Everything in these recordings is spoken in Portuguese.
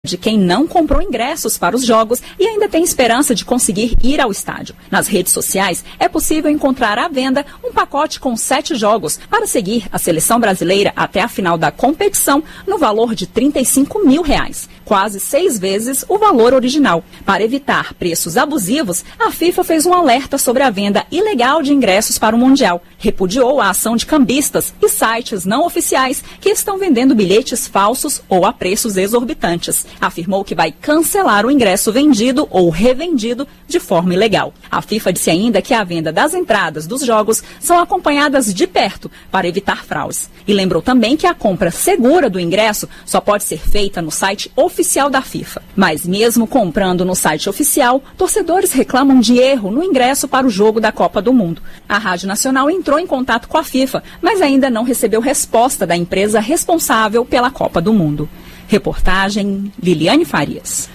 de quem não comprou ingressos para os jogos e ainda tem esperança de conseguir ir ao estádio. Nas redes sociais, é possível encontrar à venda um pacote com 7 jogos para seguir a seleção brasileira até a final da competição no valor de R$ 35 mil, quase 6 vezes o valor original. Para evitar preços abusivos, a FIFA fez um alerta sobre a venda ilegal de ingressos para o Mundial. Repudiou a ação de cambistas e sites não oficiais que estão vendendo bilhetes falsos ou a preços exorbitantes. Afirmou que vai cancelar o ingresso vendido ou revendido de forma ilegal. A FIFA disse ainda que a venda das entradas dos jogos são acompanhadas de perto para evitar fraudes. E lembrou também que a compra segura do ingresso só pode ser feita no site oficial da FIFA. Mas mesmo comprando no site oficial, torcedores reclamam de erro no ingresso para o jogo da Copa do Mundo. A Rádio Nacional entrou em contato com a FIFA, mas ainda não recebeu resposta da empresa responsável pela Copa do Mundo. Reportagem Liliane Farias.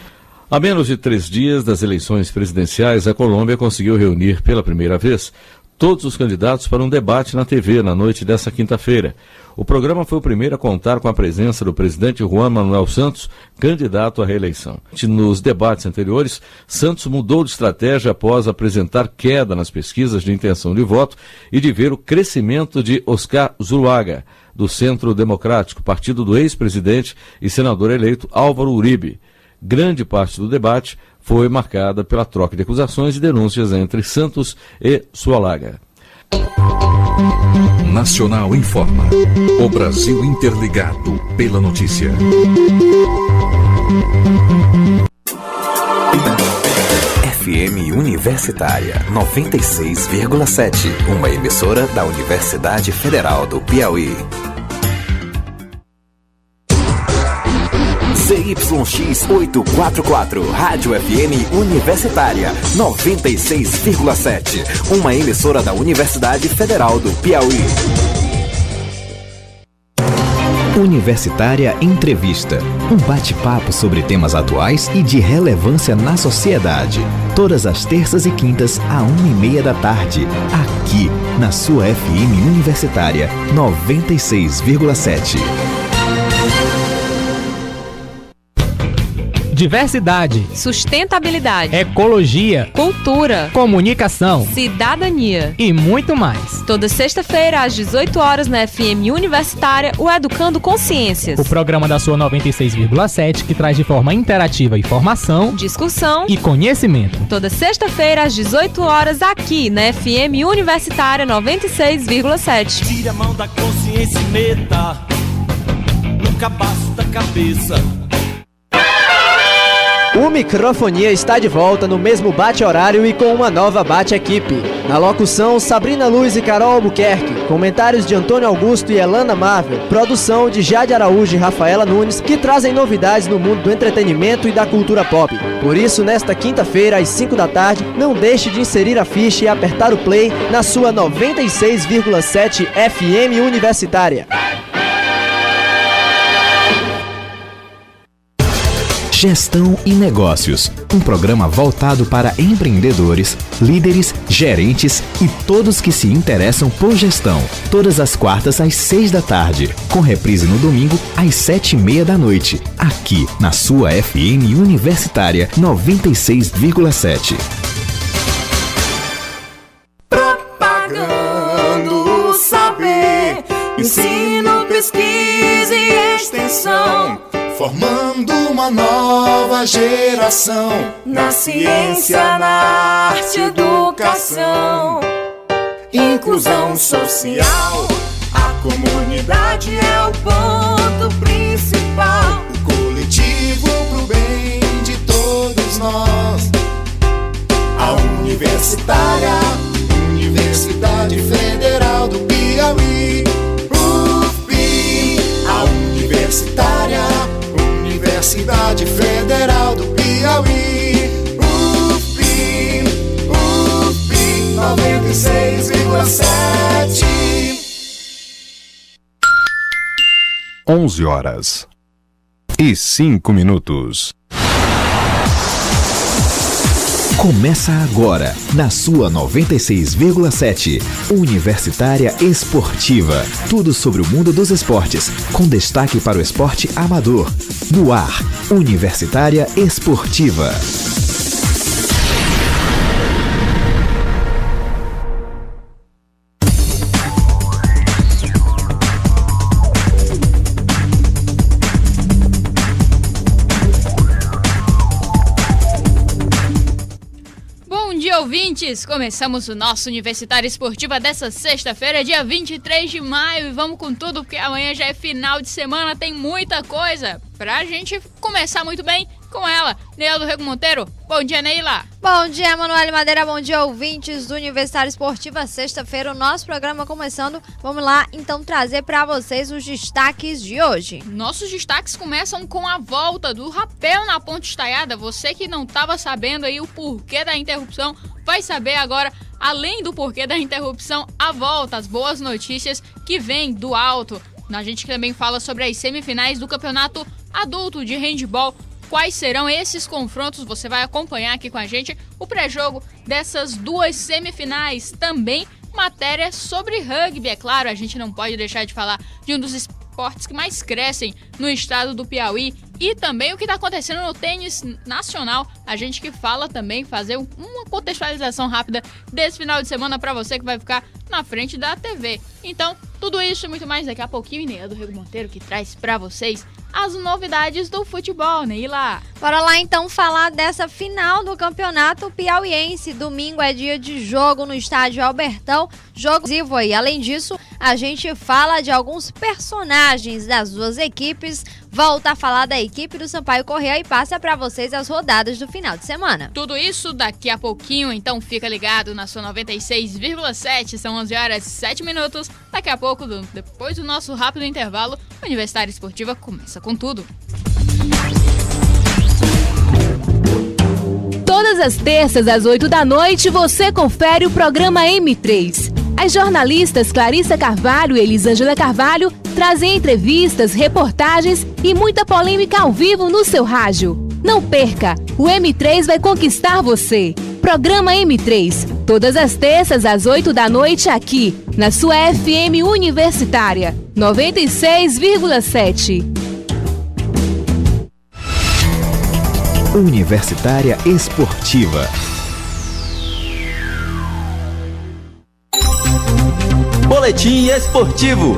Há menos de 3 dias das eleições presidenciais, a Colômbia conseguiu reunir pela primeira vez todos os candidatos para um debate na TV na noite desta quinta-feira. O programa foi o primeiro a contar com a presença do presidente Juan Manuel Santos, candidato à reeleição. Nos debates anteriores, Santos mudou de estratégia após apresentar queda nas pesquisas de intenção de voto e de ver o crescimento de Oscar Zuluaga, do Centro Democrático, partido do ex-presidente e senador eleito Álvaro Uribe. Grande parte do debate foi marcada pela troca de acusações e denúncias entre Santos e Zuluaga. Nacional informa. O Brasil interligado pela notícia. FM Universitária 96,7. Uma emissora da Universidade Federal do Piauí. ZYX 844, Rádio FM Universitária 96,7. Uma emissora da Universidade Federal do Piauí. Universitária Entrevista. Um bate-papo sobre temas atuais e de relevância na sociedade. Todas as terças e quintas, à 1h30 da tarde. Aqui, na sua FM Universitária 96,7. Diversidade, sustentabilidade, ecologia, cultura, comunicação, cidadania e muito mais. Toda sexta-feira, às 18 horas, na FM Universitária, o Educando Consciências. O programa da sua 96,7 que traz de forma interativa informação, discussão e conhecimento. Toda sexta-feira, às 18 horas, aqui na FM Universitária 96,7. Tira a mão da consciência e meta no cabaço da cabeça. O Microfonia está de volta no mesmo bate-horário e com uma nova bate-equipe. Na locução, Sabrina Luz e Carol Albuquerque. Comentários de Antônio Augusto e Elana Marvel. Produção de Jade Araújo e Rafaela Nunes, que trazem novidades no mundo do entretenimento e da cultura pop. Por isso, nesta quinta-feira, às 5 da tarde, não deixe de inserir a ficha e apertar o play na sua 96,7 FM Universitária. Gestão e Negócios, um programa voltado para empreendedores, líderes, gerentes e todos que se interessam por gestão. Todas as quartas às 6 da tarde, com reprise no domingo às 7h30 da noite, aqui na sua FM Universitária 96,7. Propagando saber, ensino, pesquisa e extensão. Formando uma nova geração na ciência, na arte, educação. Inclusão social, a comunidade é o ponto principal. O coletivo pro bem de todos nós. A Universitária, Universidade Federal do Piauí. UFPI, a Universitária, Universidade Federal do Piauí. UFPI, UFPI 96,7. 11h05. Começa agora, na sua 96,7. Universitária Esportiva. Tudo sobre o mundo dos esportes, com destaque para o esporte amador. No ar, Universitária Esportiva. Ouvintes, começamos o nosso Universitário Esportiva dessa sexta-feira, dia 23 de maio, e vamos com tudo, porque amanhã já é final de semana, tem muita coisa pra gente começar muito bem com ela. Neila do Rego Monteiro, bom dia, Neila. Bom dia, Manoel Madeira, bom dia, ouvintes do Universitário Esportiva. Sexta-feira, o nosso programa começando. Vamos lá, então, trazer pra vocês os destaques de hoje. Nossos destaques começam com a volta do rapel na Ponte Estaiada. Você que não estava sabendo aí o porquê da interrupção, vai saber agora, além do porquê da interrupção, a volta, as boas notícias que vêm do alto. A gente também fala sobre as semifinais do Campeonato Adulto de Handebol. Quais serão esses confrontos? Você vai acompanhar aqui com a gente o pré-jogo dessas duas semifinais. Também matéria sobre rugby, é claro, a gente não pode deixar de falar de um dos esportes que mais crescem no estado do Piauí. E também o que está acontecendo no tênis nacional. A gente que fala também, fazer uma contextualização rápida desse final de semana para você que vai ficar na frente da TV. Então, tudo isso e muito mais daqui a pouquinho. Neila do Rego Monteiro que traz para vocês as novidades do futebol, Neila. Bora lá então falar dessa final do Campeonato Piauiense. Domingo é dia de jogo no estádio Albertão. Jogo vivo aí. Além disso, a gente fala de alguns personagens das duas equipes. Volta a falar da equipe do Sampaio Corrêa e passa para vocês as rodadas do final de semana. Tudo isso daqui a pouquinho, então fica ligado na sua 96,7. São 11 horas e 7 minutos. Daqui a pouco, depois do nosso rápido intervalo, a Universitária Esportiva começa com tudo. Todas as terças às 8 da noite você confere o programa M3. As jornalistas Clarissa Carvalho e Elisângela Carvalho trazem entrevistas, reportagens e muita polêmica ao vivo no seu rádio. Não perca, o M3 vai conquistar você. Programa M3, todas as terças às 8 da noite aqui, na sua FM Universitária, 96,7. Universitária Esportiva. Boletim Esportivo.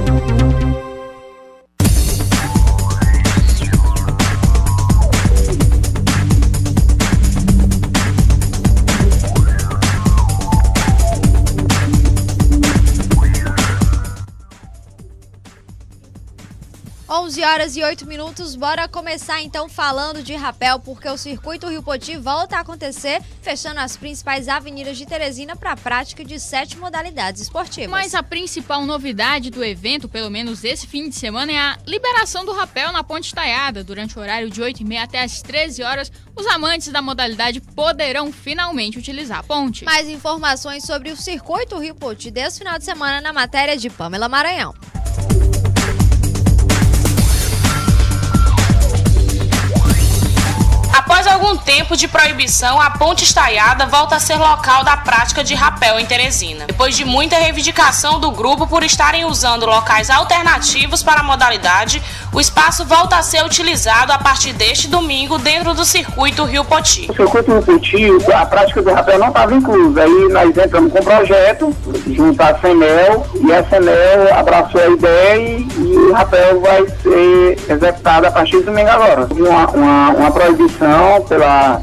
11 horas e 8 minutos, bora começar então falando de rapel, porque o Circuito Rio Poti volta a acontecer, fechando as principais avenidas de Teresina para a prática de 7 modalidades esportivas. Mas a principal novidade do evento, pelo menos esse fim de semana, é a liberação do rapel na Ponte Estaiada. Durante o horário de 8h30 até as 13 horas, os amantes da modalidade poderão finalmente utilizar a ponte. Mais informações sobre o Circuito Rio Poti desse final de semana na matéria de Pamela Maranhão. Após algum tempo de proibição, a Ponte Estaiada volta a ser local da prática de rapel em Teresina. Depois de muita reivindicação do grupo por estarem usando locais alternativos para a modalidade, o espaço volta a ser utilizado a partir deste domingo dentro do Circuito Rio Poti. O Circuito Rio Poti, a prática do rapel não estava inclusa. Aí nós entramos com um projeto junto à Senel, e a Senel abraçou a ideia e o rapel vai ser executado a partir do domingo agora. Uma proibição pela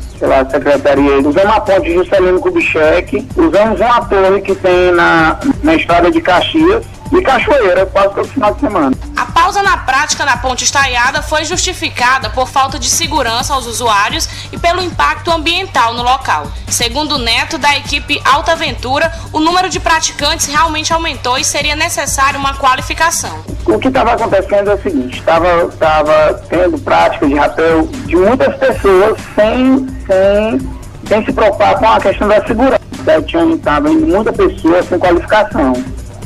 Secretaria. Usamos a ponte Juscelino Kubitschek, usamos uma torre que tem na estrada de Caxias e Cachoeira, quase todo final de semana. A pausa na prática na Ponte Estaiada foi justificada por falta de segurança aos usuários e pelo impacto ambiental no local. Segundo o Neto, da equipe Alta Aventura, o número de praticantes realmente aumentou e seria necessário uma qualificação. O que estava acontecendo é o seguinte, estava tendo prática de rapel de muitas pessoas sem se preocupar com a questão da segurança. Estava indo muita pessoa sem qualificação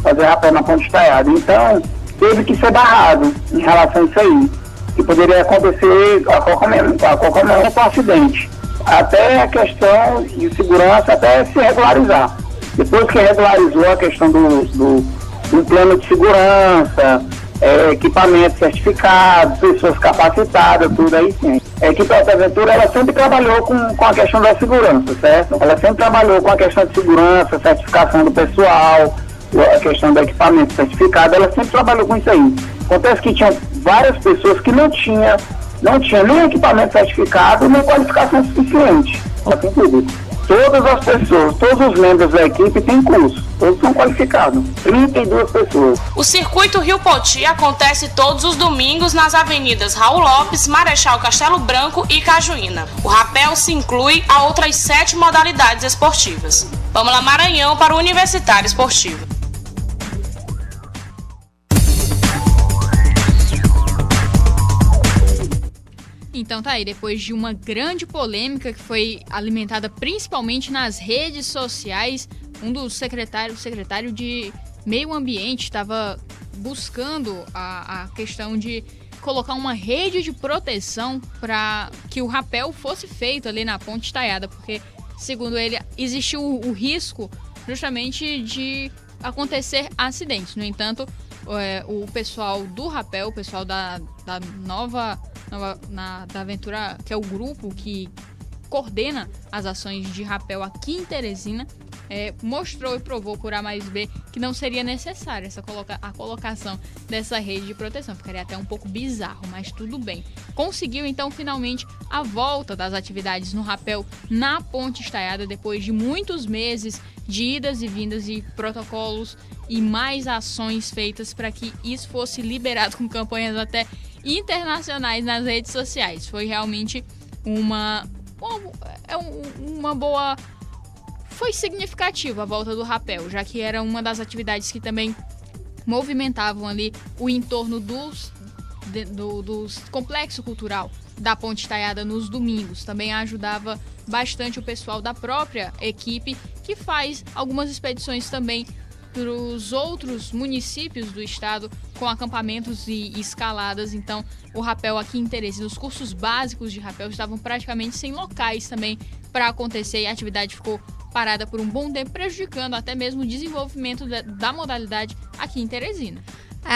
fazer rapel na Ponte Estaiada. Então, teve que ser barrado em relação a isso aí, que poderia acontecer a qualquer momento um acidente. até a questão de segurança, até se regularizar. Depois que regularizou a questão do plano de segurança, equipamento certificado, pessoas capacitadas, tudo aí sim. A equipe Alta Aventura, ela sempre trabalhou com a questão da segurança, certo? Ela sempre trabalhou com a questão de segurança, certificação do pessoal, a questão do equipamento certificado, ela sempre trabalhou com isso aí. Acontece que tinham várias pessoas que não tinham nem equipamento certificado, nem qualificação suficiente. Assim tudo. Todas as pessoas, todos os membros da equipe têm curso, todos são qualificados, 32 pessoas. O Circuito Rio Poti acontece todos os domingos nas avenidas Raul Lopes, Marechal Castelo Branco e Cajuína. O rapel se inclui a outras 7 modalidades esportivas. Pamela Maranhão para o Universitário Esportivo. Então tá aí, depois de uma grande polêmica que foi alimentada principalmente nas redes sociais, um dos secretário de Meio Ambiente estava buscando a questão de colocar uma rede de proteção para que o rapel fosse feito ali na Ponte Estaiada, porque, segundo ele, existiu o risco justamente de acontecer acidentes. No entanto, o pessoal do rapel, o pessoal da Aventura, que é o grupo que coordena as ações de rapel aqui em Teresina, mostrou e provou por A mais B que não seria necessária a colocação dessa rede de proteção. Ficaria até um pouco bizarro, mas tudo bem. Conseguiu então finalmente a volta das atividades no rapel na Ponte Estaiada, depois de muitos meses de idas e vindas e protocolos e mais ações feitas para que isso fosse liberado, com campanhas até internacionais nas redes sociais. Foi realmente uma boa... Foi significativa a volta do rapel, já que era uma das atividades que também movimentavam ali o entorno dos complexo cultural da Ponte Estaiada nos domingos. Também ajudava bastante o pessoal da própria equipe, que faz algumas expedições também para os outros municípios do estado com acampamentos e escaladas. Então, o rapel aqui em Teresina, os cursos básicos de rapel estavam praticamente sem locais também para acontecer, e a atividade ficou parada por um bom tempo, prejudicando até mesmo o desenvolvimento da modalidade aqui em Teresina.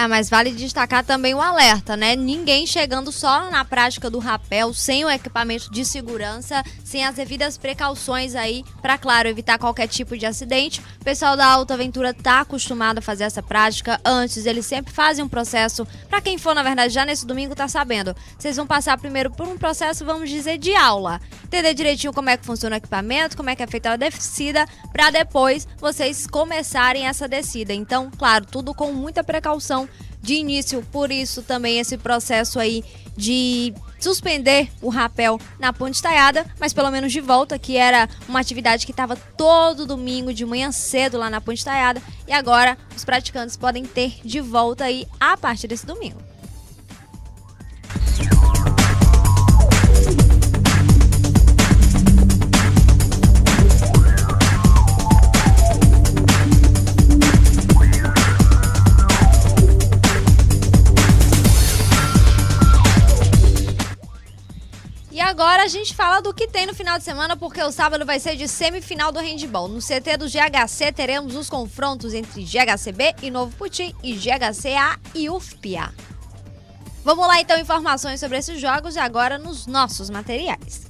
Mas vale destacar também o alerta, né? Ninguém chegando só na prática do rapel, sem o equipamento de segurança, sem as devidas precauções aí, para, claro, evitar qualquer tipo de acidente. O pessoal da Alta Aventura tá acostumado a fazer essa prática. Antes, eles sempre fazem um processo, para quem for, na verdade, já nesse domingo tá sabendo. Vocês vão passar primeiro por um processo, vamos dizer, de aula. Entender direitinho como é que funciona o equipamento, como é que é feita a descida, para depois vocês começarem essa descida. Então, claro, tudo com muita precaução de início, por isso também esse processo aí de suspender o rapel na Ponte Estaiada, mas pelo menos de volta, que era uma atividade que estava todo domingo de manhã cedo lá na Ponte Estaiada, e agora os praticantes podem ter de volta aí a partir desse domingo. Agora a gente fala do que tem no final de semana, porque o sábado vai ser de semifinal do handball. No CT do GHC teremos os confrontos entre GHCB e Novo Putim e GHCA e UFPA. Vamos lá então, informações sobre esses jogos agora nos nossos materiais.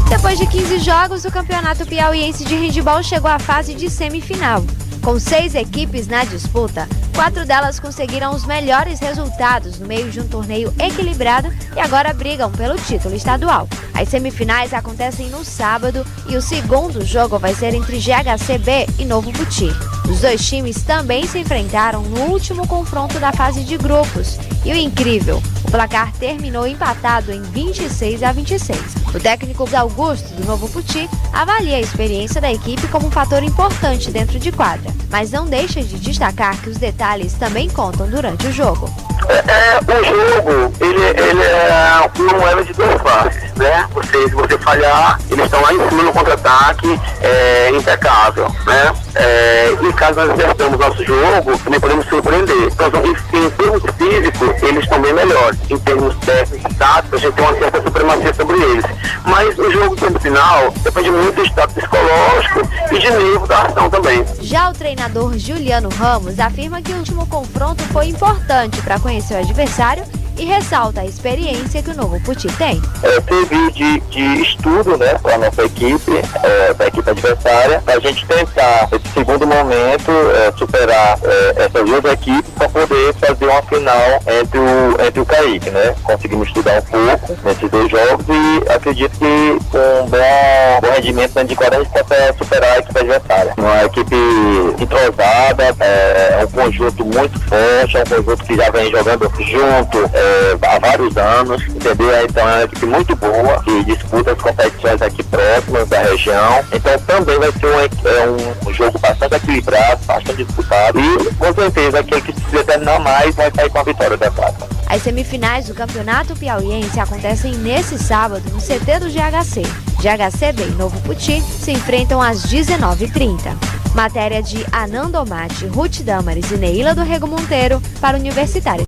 Depois de 15 jogos, o Campeonato Piauiense de Handball chegou à fase de semifinal. Com 6 equipes na disputa, 4 delas conseguiram os melhores resultados no meio de um torneio equilibrado e agora brigam pelo título estadual. As semifinais acontecem no sábado e o segundo jogo vai ser entre GHCB e Novo Putim. Os dois times também se enfrentaram no último confronto da fase de grupos. E o incrível, o placar terminou empatado em 26-26. O técnico Augusto, do Novo Putim, avalia a experiência da equipe como um fator importante dentro de quadra, mas não deixa de destacar que os detalhes também contam durante o jogo. O jogo, ele é uma moeda de duas faces. né? Se você falhar, eles estão lá em cima no contra-ataque, impecável, né? E caso nós acertamos nosso jogo, também podemos surpreender. Então, em termos físicos, eles estão bem melhores. Em termos técnicos, táticos, a gente tem uma certa supremacia sobre eles. Mas o jogo, no final, depende muito do estado psicológico e de nível da ação também. Já o treinador Juliano Ramos afirma que o último confronto foi importante para conhecer o adversário e ressalta a experiência que o Novo Puti tem. Servir de estudo, né, para a nossa equipe, para a equipe adversária, para a gente tentar, nesse segundo momento, superar essas duas equipes para poder fazer uma final entre o Kaique, né? Conseguimos estudar um pouco nesses dois jogos e acredito que com um bom rendimento dentro de quadra a gente possa superar a equipe adversária. Uma equipe entrosada, é um conjunto muito forte, é um conjunto que já vem jogando junto há vários anos, entendeu? Então é uma equipe muito boa, que disputa as competições aqui próximas da região. Então também vai ser um jogo bastante equilibrado, bastante disputado e com certeza aquele que se determinar mais vai sair com a vitória da taça. As semifinais do Campeonato Piauiense acontecem nesse sábado no CT do GHC. GHCB e Novo Puti se enfrentam às 19h30. Matéria de Anando Mate, Ruth Damares e Neila do Rego Monteiro para o Universitário.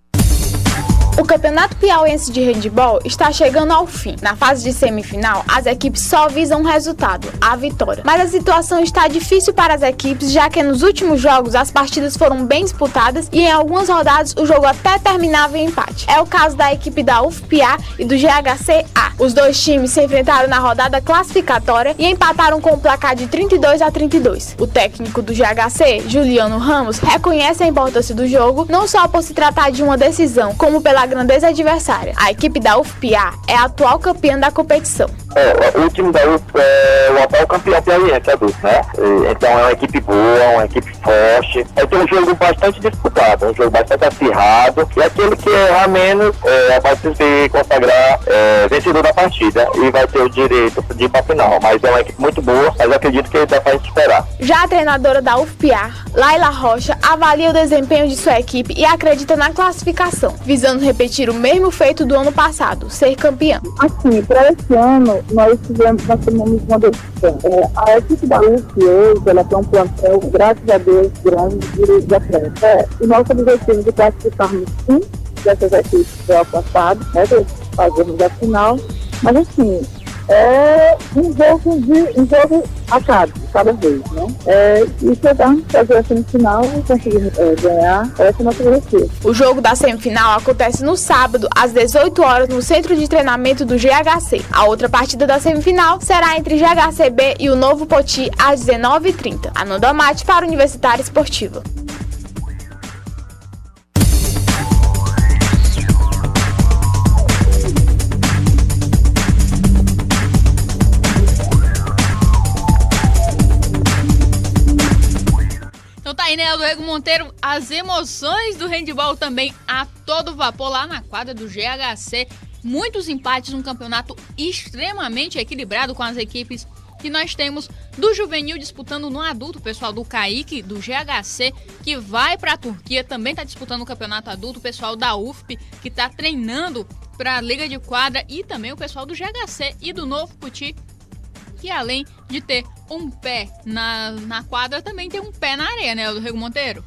O Campeonato Piauiense de Handebol está chegando ao fim. Na fase de semifinal, as equipes só visam um resultado, a vitória. Mas a situação está difícil para as equipes, já que nos últimos jogos as partidas foram bem disputadas e em algumas rodadas o jogo até terminava em empate. É o caso da equipe da UFPA e do GHCA. Os dois times se enfrentaram na rodada classificatória e empataram com o placar de 32-32. O técnico do GHC, Juliano Ramos, reconhece a importância do jogo, não só por se tratar de uma decisão, como pela grandeza adversária. A equipe da UFPA é a atual campeã da competição. O time da UFPA é o atual campeão piauiense adulto, né? Então é uma equipe boa, uma equipe forte. Vai ter um jogo bastante disputado, um jogo bastante acirrado. E aquele que errar menos vai se consagrar vencedor da partida e vai ter o direito de ir para a final. Mas é uma equipe muito boa, mas acredito que dá para a gente esperar. Já a treinadora da UFPA, Laila Rocha, avalia o desempenho de sua equipe e acredita na classificação, visando repetir o mesmo feito do ano passado, ser campeã. Assim, para esse ano, nós tomamos uma decisão. A equipe da UF hoje, ela tem um plantel, graças a Deus, grande de atletas. O nosso objetivo de classificarmos 5 dessas equipes do ano passado, né, fazermos a final, mas assim, é um jogo a cada vez, né? E chegarmos a fazer a semifinal e conseguir ganhar, essa é a nossa objetivo. O jogo da semifinal acontece no sábado, às 18 horas, no Centro de Treinamento do GHC. A outra partida da semifinal será entre GHCB e o Novo Poti, às 19h30. Ananda Mate para o Universitário Esportivo. Aí, né, do Rego Monteiro, as emoções do handebol também a todo vapor lá na quadra do GHC. Muitos empates, um campeonato extremamente equilibrado com as equipes que nós temos do juvenil disputando no adulto, o pessoal do Kaique, do GHC, que vai para a Turquia, também está disputando o campeonato adulto, o pessoal da UFP, que está treinando para a Liga de Quadra, e também o pessoal do GHC e do Novo Puti, que além de ter um pé na quadra, também tem um pé na areia, né, do Rego Monteiro?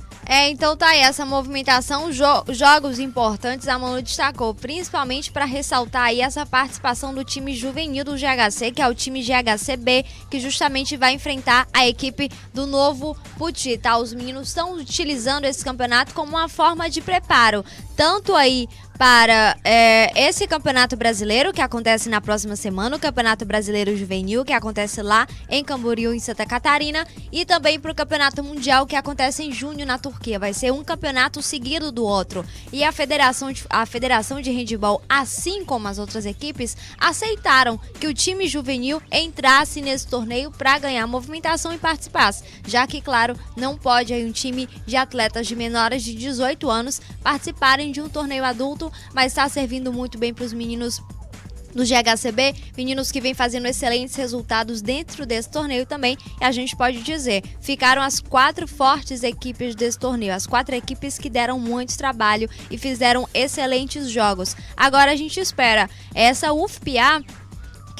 Então tá aí, essa movimentação, jogos importantes, a Manu destacou, principalmente para ressaltar aí essa participação do time juvenil do GHC, que é o time GHCB, que justamente vai enfrentar a equipe do Novo Puti, tá? Os meninos estão utilizando esse campeonato como uma forma de preparo, tanto aí para esse Campeonato Brasileiro, que acontece na próxima semana, o Campeonato Brasileiro Juvenil, que acontece lá em Camboriú, em Santa Catarina, e também para o Campeonato Mundial, que acontece em junho na Turquia. Vai ser um campeonato seguido do outro. E a Federação de Handebol, assim como as outras equipes, aceitaram que o time juvenil entrasse nesse torneio para ganhar movimentação e participasse, já que, claro, não pode aí um time de atletas de menores de 18 anos participarem de um torneio adulto, mas está servindo muito bem para os meninos do GHCB, meninos que vêm fazendo excelentes resultados dentro desse torneio também, e a gente pode dizer, ficaram as 4 fortes equipes desse torneio, as 4 equipes que deram muito trabalho e fizeram excelentes jogos. Agora a gente espera essa UFPA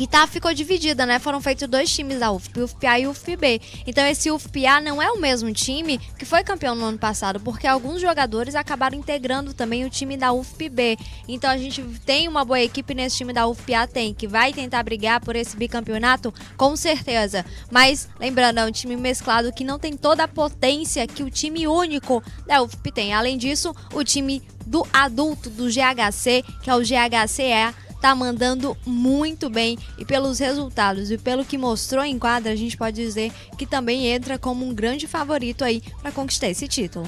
que ficou dividida, né? Foram feitos 2 times da UFP, UFPA e UFPB. Então esse UFPA não é o mesmo time que foi campeão no ano passado, porque alguns jogadores acabaram integrando também o time da UFPB. Então a gente tem uma boa equipe nesse time da UFPA, que vai tentar brigar por esse bicampeonato, com certeza. Mas, lembrando, é um time mesclado que não tem toda a potência que o time único da UFP tem. Além disso, o time do adulto, do GHC, que é o GHCE, tá mandando muito bem, e pelos resultados e pelo que mostrou em quadra, a gente pode dizer que também entra como um grande favorito aí para conquistar esse título.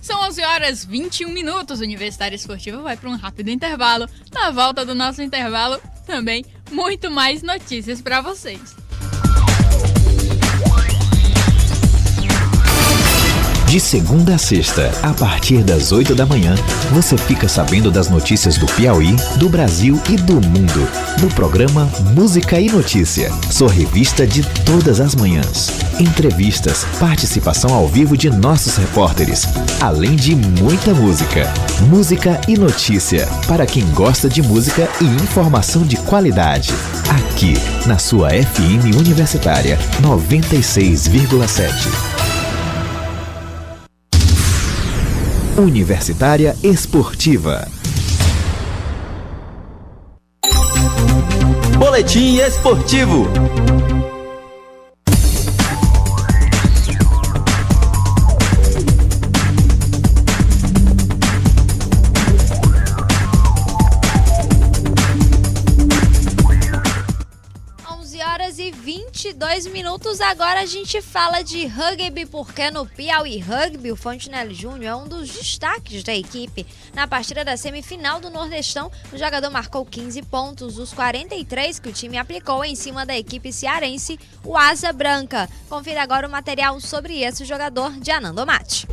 São 11h21, o Universitário Esportivo vai para um rápido intervalo. Na volta do nosso intervalo, também muito mais notícias para vocês. De segunda a sexta, a partir das 8 da manhã, você fica sabendo das notícias do Piauí, do Brasil e do mundo, no programa Música e Notícia, sua revista de todas as manhãs. Entrevistas, participação ao vivo de nossos repórteres, além de muita música. Música e Notícia, para quem gosta de música e informação de qualidade. Aqui, na sua FM Universitária 96,7. Universitária Esportiva. Boletim esportivo. E 22 minutos, agora a gente fala de rugby, porque no Piauí Rugby, o Fontenelle Júnior é um dos destaques da equipe. Na partida da semifinal do Nordestão, o jogador marcou 15 pontos dos 43 que o time aplicou em cima da equipe cearense, o Asa Branca. Confira agora o material sobre esse jogador de Anando Mate.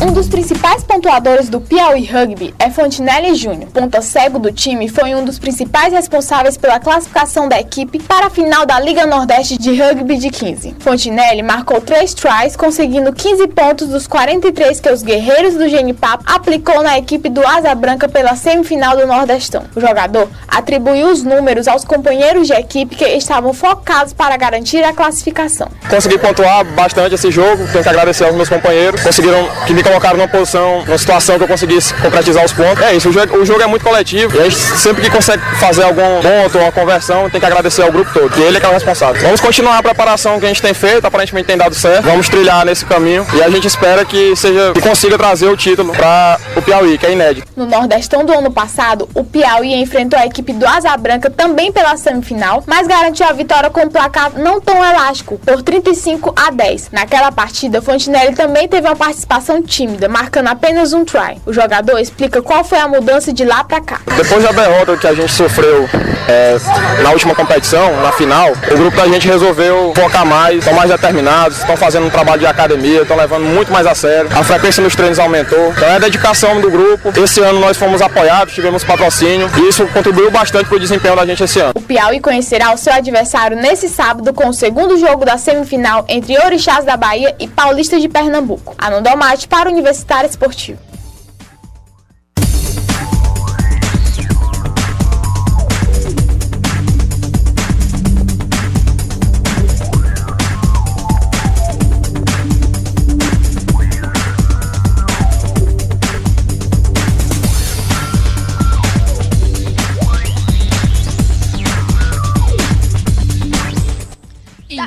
Um dos principais pontuadores do Piauí Rugby é Fontenelle Júnior. Ponta cego do time, foi um dos principais responsáveis pela classificação da equipe para a final da Liga Nordeste de Rugby de 15. Fontenelle marcou 3 tries, conseguindo 15 pontos dos 43 que os guerreiros do Genipapo aplicou na equipe do Asa Branca pela semifinal do Nordestão. O jogador atribuiu os números aos companheiros de equipe que estavam focados para garantir a classificação. Consegui pontuar bastante esse jogo, tenho que agradecer aos meus companheiros, conseguiram que me colocaram numa posição, numa situação que eu conseguisse concretizar os pontos. É isso, o jogo é muito coletivo e a gente sempre que consegue fazer algum ponto ou uma conversão, tem que agradecer ao grupo todo, que ele é que é o responsável. Vamos continuar a preparação que a gente tem feito, aparentemente tem dado certo, vamos trilhar nesse caminho e a gente espera que consiga trazer o título para o Piauí, que é inédito. No Nordestão do ano passado, o Piauí enfrentou a equipe do Asa Branca também pela semifinal, mas garantiu a vitória com um placar não tão elástico, por 35-10. Naquela partida, Fontenelle também teve uma participação tímida, marcando apenas um try. O jogador explica qual foi a mudança de lá pra cá. Depois da derrota que a gente sofreu na última competição, na final, o grupo da gente resolveu focar mais, estão mais determinados, estão fazendo um trabalho de academia, estão levando muito mais a sério, a frequência nos treinos aumentou, então é a dedicação do grupo. Esse ano nós fomos apoiados, tivemos patrocínio e isso contribuiu bastante para o desempenho da gente esse ano. O Piauí conhecerá o seu adversário nesse sábado com o segundo jogo da semifinal entre Orixás da Bahia e Paulistas de Pernambuco. Anando Mate para o Universitário Esportivo.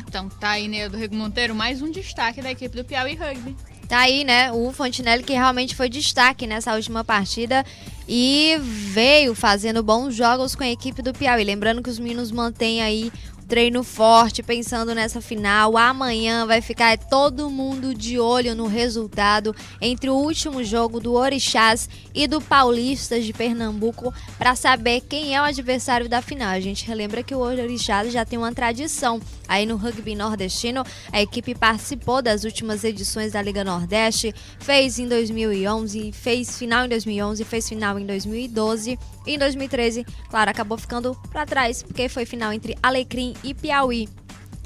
Então tá aí, né, do Rego Monteiro, mais um destaque da equipe do Piauí Rugby. Tá aí, né, o Fontenelle que realmente foi destaque nessa última partida e veio fazendo bons jogos com a equipe do Piauí. Lembrando que os meninos mantêm aí treino forte, pensando nessa final. Amanhã vai ficar todo mundo de olho no resultado entre o último jogo do Orixás e do Paulistas de Pernambuco para saber quem é o adversário da final. A gente relembra que o Orixás já tem uma tradição aí no rugby nordestino. A equipe participou das últimas edições da Liga Nordeste, fez em 2011, fez final em 2011, fez final em 2012 e em 2013, claro, acabou ficando para trás porque foi final entre Alecrim e Piauí.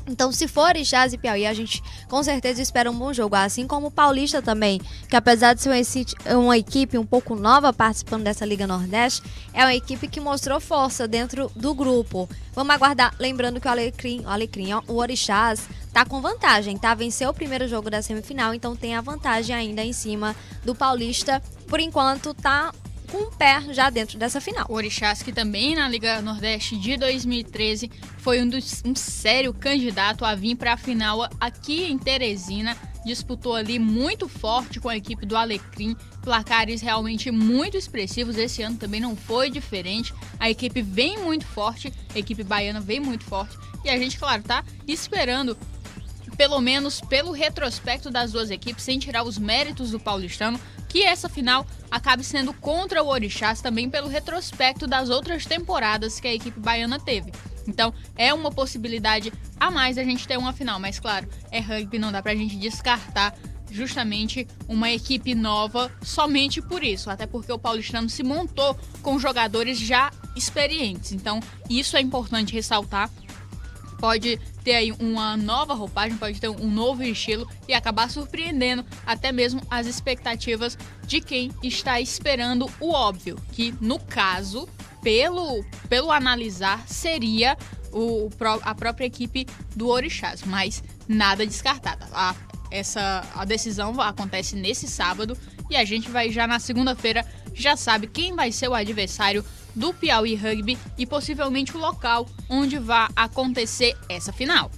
Então, se for Orixás e Piauí, a gente com certeza espera um bom jogo. Assim como o Paulista também, que apesar de ser uma equipe um pouco nova participando dessa Liga Nordeste, é uma equipe que mostrou força dentro do grupo. Vamos aguardar, lembrando que o Orixás tá com vantagem, tá? Venceu o primeiro jogo da semifinal, então tem a vantagem ainda em cima do Paulista. Por enquanto, tá com um pé já dentro dessa final. O Orixás, que também na Liga Nordeste de 2013 foi um sério candidato a vir para a final aqui em Teresina, disputou ali muito forte com a equipe do Alecrim, placares realmente muito expressivos. Esse ano também não foi diferente, a equipe vem muito forte, a equipe baiana vem muito forte, e a gente, claro, tá esperando, pelo menos pelo retrospecto das duas equipes, sem tirar os méritos do paulistano, que essa final acabe sendo contra o Orixás, também pelo retrospecto das outras temporadas que a equipe baiana teve. Então, é uma possibilidade a mais a gente ter uma final, mas claro, é rugby, não dá pra gente descartar justamente uma equipe nova somente por isso, até porque o paulistano se montou com jogadores já experientes, então isso é importante ressaltar. Pode ter aí uma nova roupagem, pode ter um novo estilo e acabar surpreendendo até mesmo as expectativas de quem está esperando o óbvio, que no caso, pelo analisar, seria a própria equipe do Orixás, mas nada descartada. A decisão acontece nesse sábado e a gente vai já na segunda-feira, já sabe quem vai ser o adversário do Piauí Rugby e possivelmente o local onde vai acontecer essa final.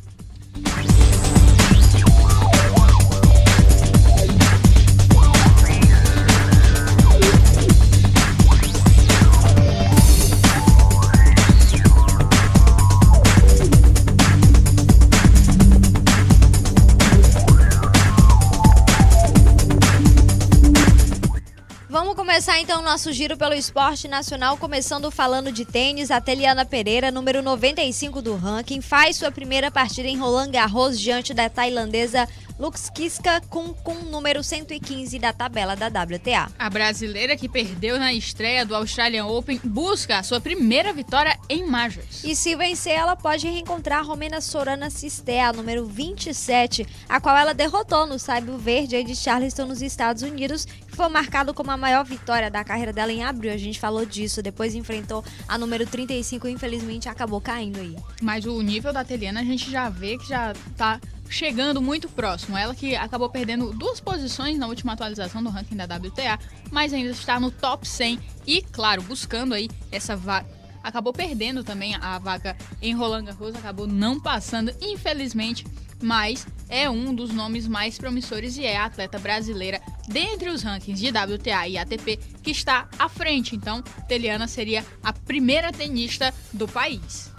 Vamos começar então o nosso giro pelo esporte nacional, começando falando de tênis. A Teliana Pereira, número 95 do ranking, faz sua primeira partida em Roland Garros diante da tailandesa Luxkiska com número 115 da tabela da WTA. A brasileira, que perdeu na estreia do Australian Open, busca a sua primeira vitória em Majors. E se vencer, ela pode reencontrar a romena Sorana Cícera, número 27, a qual ela derrotou no Saibro Verde aí de Charleston, nos Estados Unidos, que foi marcado como a maior vitória da carreira dela em abril. A gente falou disso, depois enfrentou a número 35 e infelizmente acabou caindo aí. Mas o nível da Teliana a gente já vê que já tá chegando muito próximo. Ela que acabou perdendo 2 posições na última atualização do ranking da WTA, mas ainda está no top 100 e, claro, buscando aí essa vaga. Acabou perdendo também a vaga em Roland Garros, acabou não passando, infelizmente, mas é um dos nomes mais promissores e é a atleta brasileira dentre os rankings de WTA e ATP que está à frente. Então, Teliana seria a primeira tenista do país.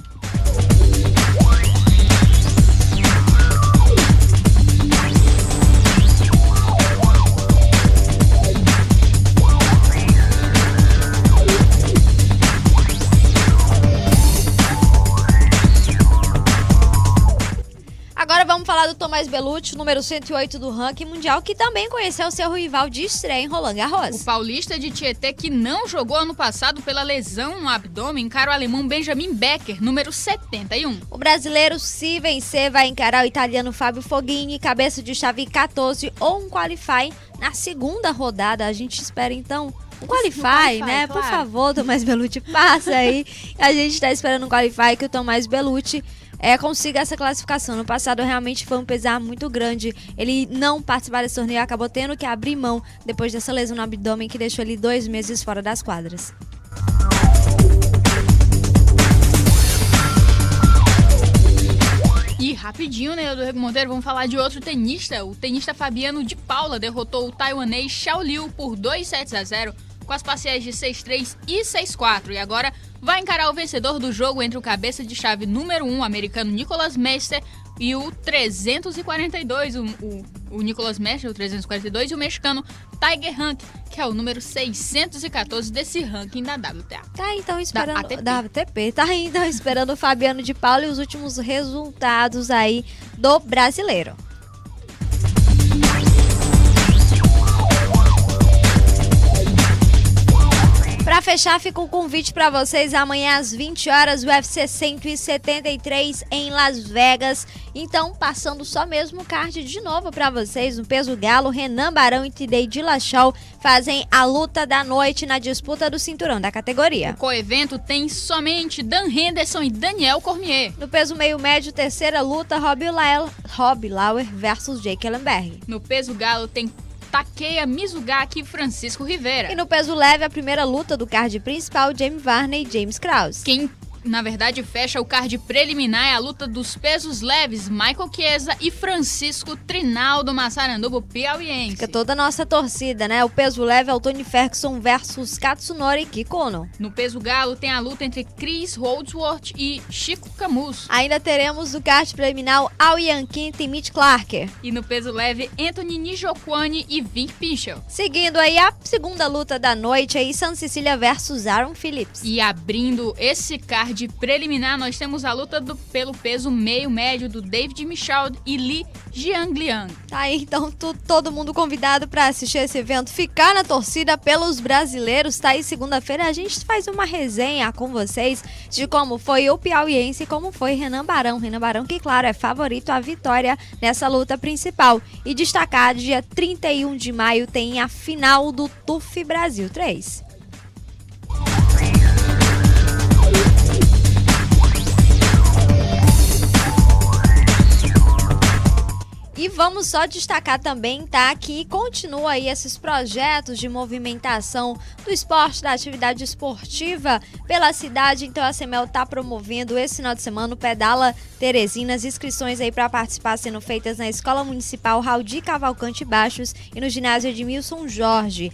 Agora vamos falar do Tomás Bellucci, número 108 do ranking mundial, que também conheceu seu rival de estreia em Roland Garros. O paulista de Tietê, que não jogou ano passado pela lesão no abdômen, encara o alemão Benjamin Becker, número 71. O brasileiro, se vencer, vai encarar o italiano Fábio Fognini, cabeça de chave 14 ou um qualify na segunda rodada. A gente espera então um qualify, né? Claro. Por favor, Tomás Bellucci, passa aí. A gente está esperando um qualify que o Tomás Bellucci consiga essa classificação. No passado realmente foi um pesar muito grande ele não participar desse torneio, acabou tendo que abrir mão depois dessa lesão no abdômen que deixou ele 2 meses fora das quadras. E rapidinho, né, do Monteiro, vamos falar de outro tenista. O tenista Fabiano de Paula derrotou o taiwanês Xiao Liu por 2-0 com as parciais de 6-3 e 6-4. E agora vai encarar o vencedor do jogo entre o cabeça de chave número 1, o americano Nicolas Meister, e o 342, o Nicolas Meister, o 342, e o mexicano Tiger Hunt, que é o número 614 desse ranking da WTA. Tá então esperando da ATP. Tá então esperando o Fabiano de Paula e os últimos resultados aí do brasileiro. Para Pra fechar, fica um convite pra vocês amanhã às 20 horas, o UFC 173 em Las Vegas. Então, passando só mesmo o card de novo pra vocês, no peso galo, Renan Barão e Tadei Dillashaw fazem a luta da noite na disputa do cinturão da categoria. O coevento tem somente Dan Henderson e Daniel Cormier. No peso meio médio, terceira luta, Rob Lauer versus Jake Ellenberg. No peso galo tem Takeya Mizugaki e Francisco Rivera. E no peso leve, a primeira luta do card principal, Jamie Varney e James Krause. Quem, na verdade, fecha o card preliminar é a luta dos pesos leves, Michael Chiesa e Francisco Trinaldo Massaranduba piauiense. Fica toda a nossa torcida, né? O peso leve é o Tony Ferguson versus Katsunori Kikono. No peso galo tem a luta entre Chris Holdsworth e Chico Camus. Ainda teremos o card preliminar Al Yanquinta e Mitch Clarker. E no peso leve, Anthony Njokuani e Vink Pichel. Seguindo aí a segunda luta da noite, aí Santa Cecília versus Aaron Phillips. E abrindo esse card preliminar, nós temos a luta pelo peso meio médio do David Michaud e Li Jiangliang. Tá aí, então todo mundo convidado para assistir esse evento, ficar na torcida pelos brasileiros. Tá aí, segunda-feira a gente faz uma resenha com vocês de como foi o piauiense e como foi Renan Barão. Renan Barão que, claro, é favorito à vitória nessa luta principal. E destacar, dia 31 de maio tem a final do TUF Brasil 3. E vamos só destacar também, tá, que continua aí esses projetos de movimentação do esporte, da atividade esportiva pela cidade. Então a CEMEL tá promovendo esse final de semana o Pedala Teresina. As inscrições aí para participar sendo feitas na Escola Municipal Raudi Cavalcante Baixos e no ginásio Edmilson Jorge.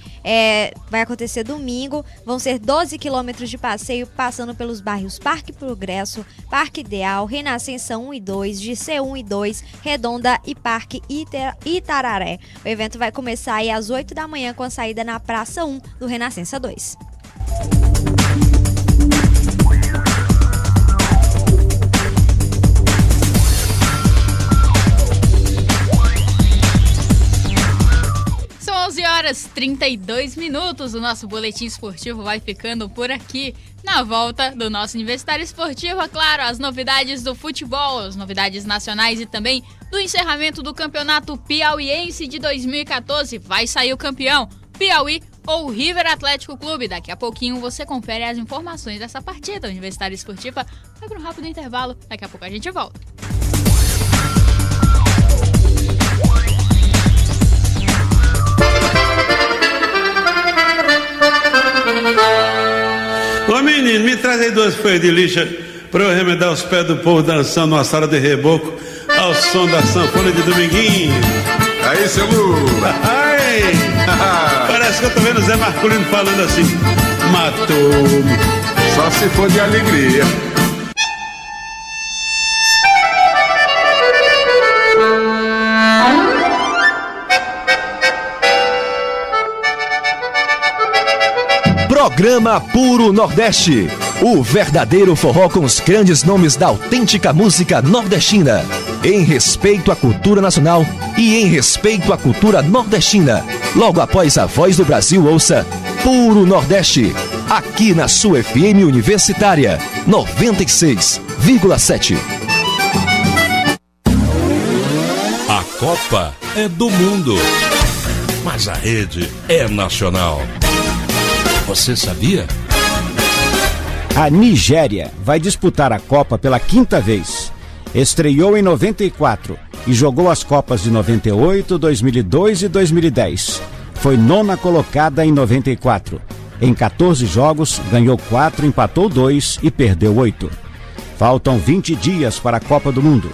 Vai acontecer domingo, vão ser 12 quilômetros de passeio passando pelos bairros Parque Progresso, Parque Ideal, Renascença 1 e 2, GC 1 e 2, Redonda e Parque Itararé. O evento vai começar aí às 8 da manhã com a saída na Praça 1 do Renascença 2. São 11h32. O nosso boletim esportivo vai ficando por aqui. Na volta do nosso Universitário Esportivo, é claro, as novidades do futebol, as novidades nacionais e também do encerramento do Campeonato Piauiense de 2014. Vai sair o campeão, Piauí ou River Atlético Clube. Daqui a pouquinho você confere as informações dessa partida. Universitária Esportiva vai para um rápido intervalo. Daqui a pouco a gente volta. Ô menino, me traz aí 2 folhas de lixa pra eu remendar os pés do povo dançando uma sala de reboco ao som da sanfona de Dominguinho. Aí, seu Lula. Ai, parece que eu tô vendo o Zé Marculino falando assim: matou-me. Só se for de alegria. Programa Puro Nordeste, o verdadeiro forró com os grandes nomes da autêntica música nordestina, em respeito à cultura nacional e em respeito à cultura nordestina. Logo após a Voz do Brasil, ouça Puro Nordeste, aqui na sua FM Universitária 96,7. A Copa é do mundo, mas a rede é nacional. Você sabia? A Nigéria vai disputar a Copa pela 5ª vez. Estreou em 94 e jogou as Copas de 98, 2002 e 2010. Foi 9ª colocada em 94. Em 14 jogos, ganhou 4, empatou 2 e perdeu 8. Faltam 20 dias para a Copa do Mundo.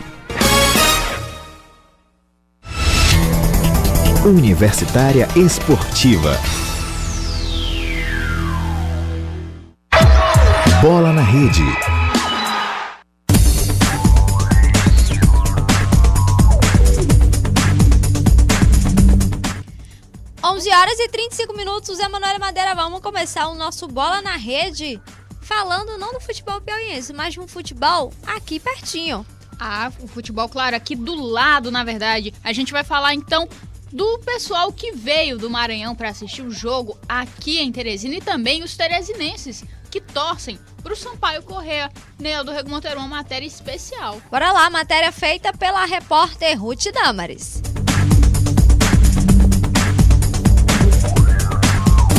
Universitária Esportiva. Bola na Rede. 11h35. Zé Manuel Madeira, vamos começar o nosso Bola na Rede falando não do futebol piauiense, mas de um futebol aqui pertinho. O futebol, claro, aqui do lado, na verdade. A gente vai falar, então, do pessoal que veio do Maranhão para assistir o jogo aqui em Teresina e também os teresinenses que torcem pro Sampaio Corrêa. Neildo Monteiro, uma matéria especial. Bora lá, matéria feita pela repórter Ruth Damares.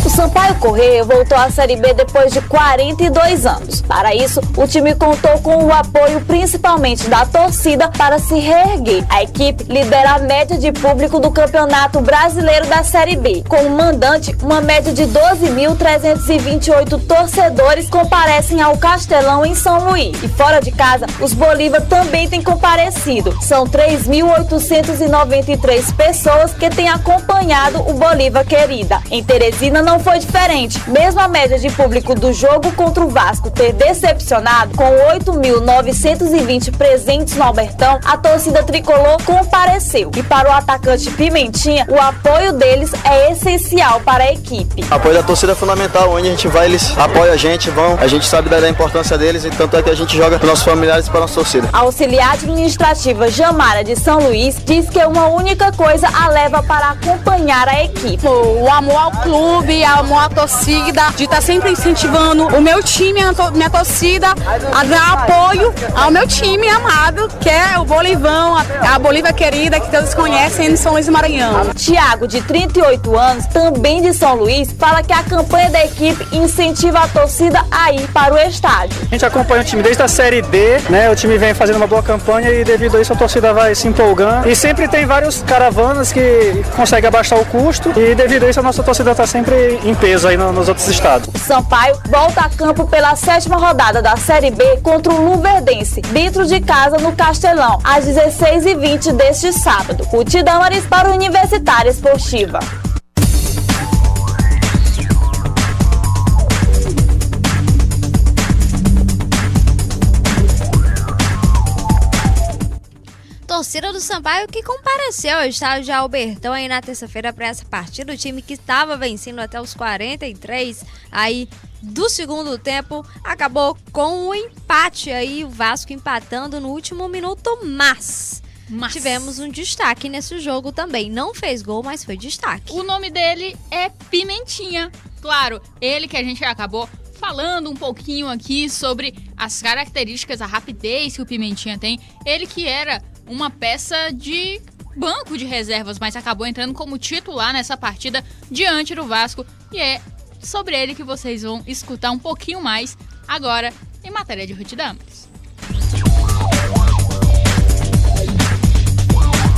O Sampaio Corrêa voltou à Série B depois de 42 anos. Para isso, o time contou com o apoio principalmente da torcida para se reerguer. A equipe lidera a média de público do Campeonato Brasileiro da Série B. Com o mandante, uma média de 12.328 torcedores comparecem ao Castelão em São Luís. E fora de casa, os Bolívar também têm comparecido. São 3.893 pessoas que têm acompanhado o Bolívar Querida. Em Teresina não foi diferente. Mesmo a média de público do jogo contra o Vasco ter decepcionado, com 8.920 presentes no Albertão, a torcida tricolor compareceu. E para o atacante Pimentinha, o apoio deles é essencial para a equipe. O apoio da torcida é fundamental. Onde a gente vai, eles apoiam a gente, a gente sabe da importância deles, e tanto é que a gente joga para nossos familiares e para nossa torcida. A auxiliar administrativa Jamara de São Luís diz que uma única coisa a leva para acompanhar a equipe. O amor ao clube, amor à torcida, de estar sempre incentivando o meu time, minha torcida, a dar apoio ao meu time amado, que é o Bolivão, a Bolívia Querida, que todos conhecem no São Luís do Maranhão. Tiago, de 38 anos, também de São Luís, fala que a campanha da equipe incentiva a torcida a ir para o estádio. A gente acompanha o time desde a Série D, né? O time vem fazendo uma boa campanha e devido a isso a torcida vai se empolgando. E sempre tem vários caravanas que conseguem abaixar o custo e devido a isso a nossa torcida está sempre em peso aí nos outros estados. O Sampaio volta a campo pela 7ª rodada da Série B contra o Luverdense, dentro de casa no Castelão, às 16h20 deste sábado. Ruth Damares para o Universitária Esportiva. Torcida do Sampaio que compareceu ao estádio de Albertão aí na terça-feira para essa partida. O time que estava vencendo até os 43 aí do segundo tempo acabou com um empate aí, o Vasco empatando no último minuto, mas tivemos um destaque nesse jogo também. Não fez gol, mas foi destaque. O nome dele é Pimentinha. Claro, ele que a gente acabou falando um pouquinho aqui sobre as características, a rapidez que o Pimentinha tem. Ele que era uma peça de banco de reservas, mas acabou entrando como titular nessa partida diante do Vasco. E é sobre ele que vocês vão escutar um pouquinho mais agora em matéria de Ruth Damares.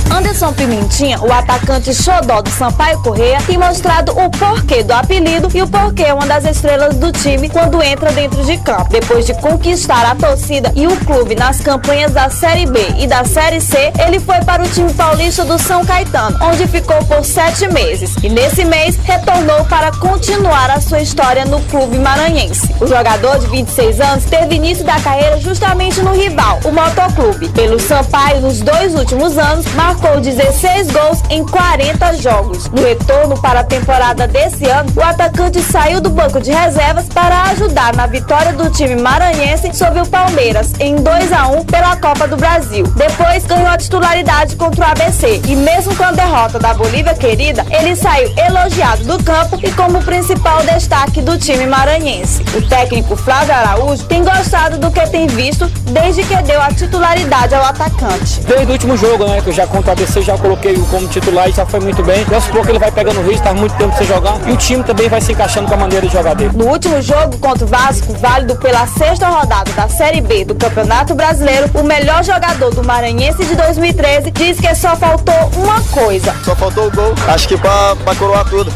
Anderson Pimentinha, o atacante xodó do Sampaio Corrêa, tem mostrado o porquê do apelido e o porquê é uma das estrelas do time quando entra dentro de campo. Depois de conquistar a torcida e o clube nas campanhas da Série B e da Série C, ele foi para o time paulista do São Caetano, onde ficou por 7 meses. E nesse mês, retornou para continuar a sua história no clube maranhense. O jogador de 26 anos teve início da carreira justamente no rival, o Motoclube. Pelo Sampaio, nos 2 últimos anos, marcou 16 gols em 40 jogos. No retorno para a temporada desse ano, o atacante saiu do banco de reservas para ajudar na vitória do time maranhense sobre o Palmeiras em 2-1 pela Copa do Brasil. Depois ganhou a titularidade contra o ABC e mesmo com a derrota da Bolívia Querida, ele saiu elogiado do campo e como principal destaque do time maranhense. O técnico Flávio Araújo tem gostado do que tem visto desde que deu a titularidade ao atacante. Desde o último jogo, né, que eu já contra o ABC já coloquei como titular e já foi muito bem. E aos poucos ele vai pegando o ritmo, tá muito tempo sem jogar. E o time também vai se encaixando com a maneira de jogar dele. No último jogo contra o Vasco, válido pela 6ª rodada da Série B do Campeonato Brasileiro, o melhor jogador do Maranhense de 2013 diz que só faltou uma coisa. Só faltou o gol. Acho que pra coroar tudo.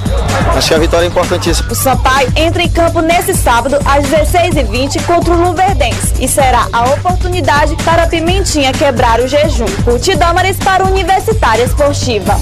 Acho que a vitória é importantíssima. O Sampaio entra em campo nesse sábado às 16h20 contra o Luverdense e será a oportunidade para a Pimentinha quebrar o jejum. Ruth Damares para o Universitária Esportiva.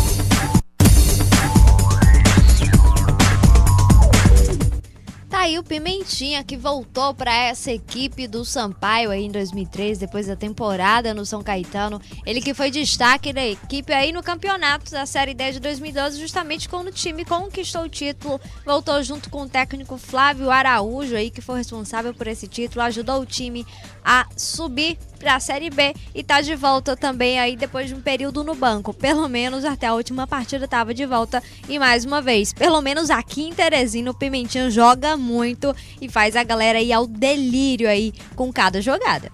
Tá aí o Pimentinha que voltou para essa equipe do Sampaio aí em 2013, depois da temporada no São Caetano. Ele que foi destaque da equipe aí no campeonato da Série D de 2012, justamente quando o time conquistou o título. Voltou junto com o técnico Flávio Araújo aí, que foi responsável por esse título, ajudou o time a subir para a Série B e tá de volta também aí depois de um período no banco. Pelo menos até a última partida estava de volta e mais uma vez, pelo menos aqui em Teresina, o Pimentinha joga muito e faz a galera ir ao delírio aí com cada jogada.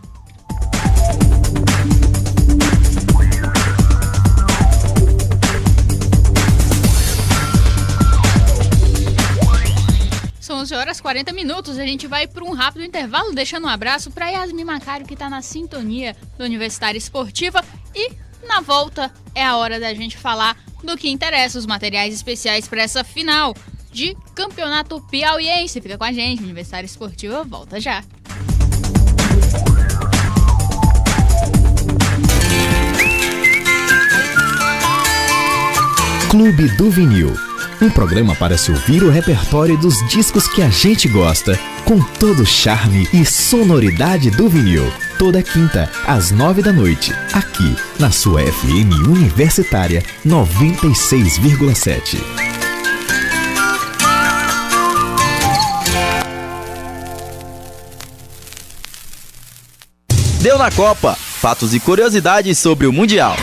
São 11h40, a gente vai para um rápido intervalo, deixando um abraço para Yasmin Macário, que está na sintonia do Universitária Esportiva. E na volta é a hora da gente falar do que interessa, os materiais especiais para essa final de Campeonato Piauiense. Fica com a gente, Universitária Esportiva volta já. Clube do Vinil. Um programa para se ouvir o repertório dos discos que a gente gosta, com todo o charme e sonoridade do vinil. Toda quinta, às 9h, aqui na sua FM Universitária 96,7. Deu na Copa. Fatos e curiosidades sobre o Mundial.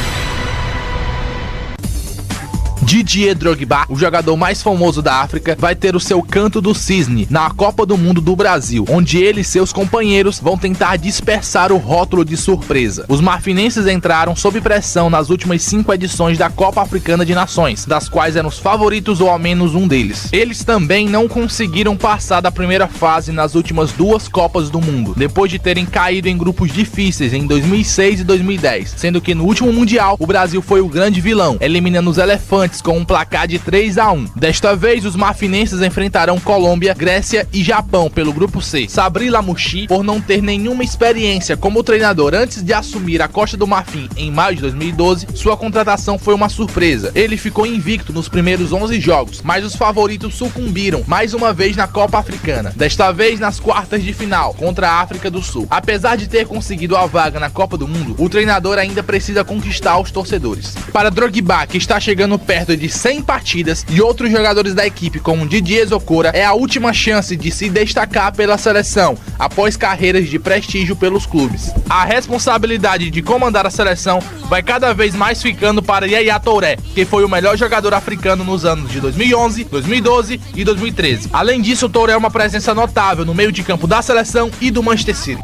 Didier Drogba, o jogador mais famoso da África, vai ter o seu canto do cisne na Copa do Mundo do Brasil, onde ele e seus companheiros vão tentar dispersar o rótulo de surpresa. Os marfinenses entraram sob pressão nas últimas 5 edições da Copa Africana de Nações, das quais eram os favoritos ou ao menos um deles. Eles também não conseguiram passar da primeira fase nas últimas 2 Copas do Mundo, depois de terem caído em grupos difíceis em 2006 e 2010, sendo que no último Mundial o Brasil foi o grande vilão, eliminando os elefantes com um placar de 3-1. Desta vez, os marfinenses enfrentarão Colômbia, Grécia e Japão pelo grupo C. Sabri Lamouchi, por não ter nenhuma experiência como treinador antes de assumir a Costa do Marfim em maio de 2012, sua contratação foi uma surpresa. Ele ficou invicto nos primeiros 11 jogos, mas os favoritos sucumbiram mais uma vez na Copa Africana, desta vez nas quartas de final, contra a África do Sul. Apesar de ter conseguido a vaga na Copa do Mundo, o treinador ainda precisa conquistar os torcedores. Para Drogba, que está chegando perto de 100 partidas, e outros jogadores da equipe como Didier Zokora, é a última chance de se destacar pela seleção após carreiras de prestígio pelos clubes. A responsabilidade de comandar a seleção vai cada vez mais ficando para Yaya Touré, que foi o melhor jogador africano nos anos de 2011, 2012 e 2013. Além disso, Touré é uma presença notável no meio de campo da seleção e do Manchester City.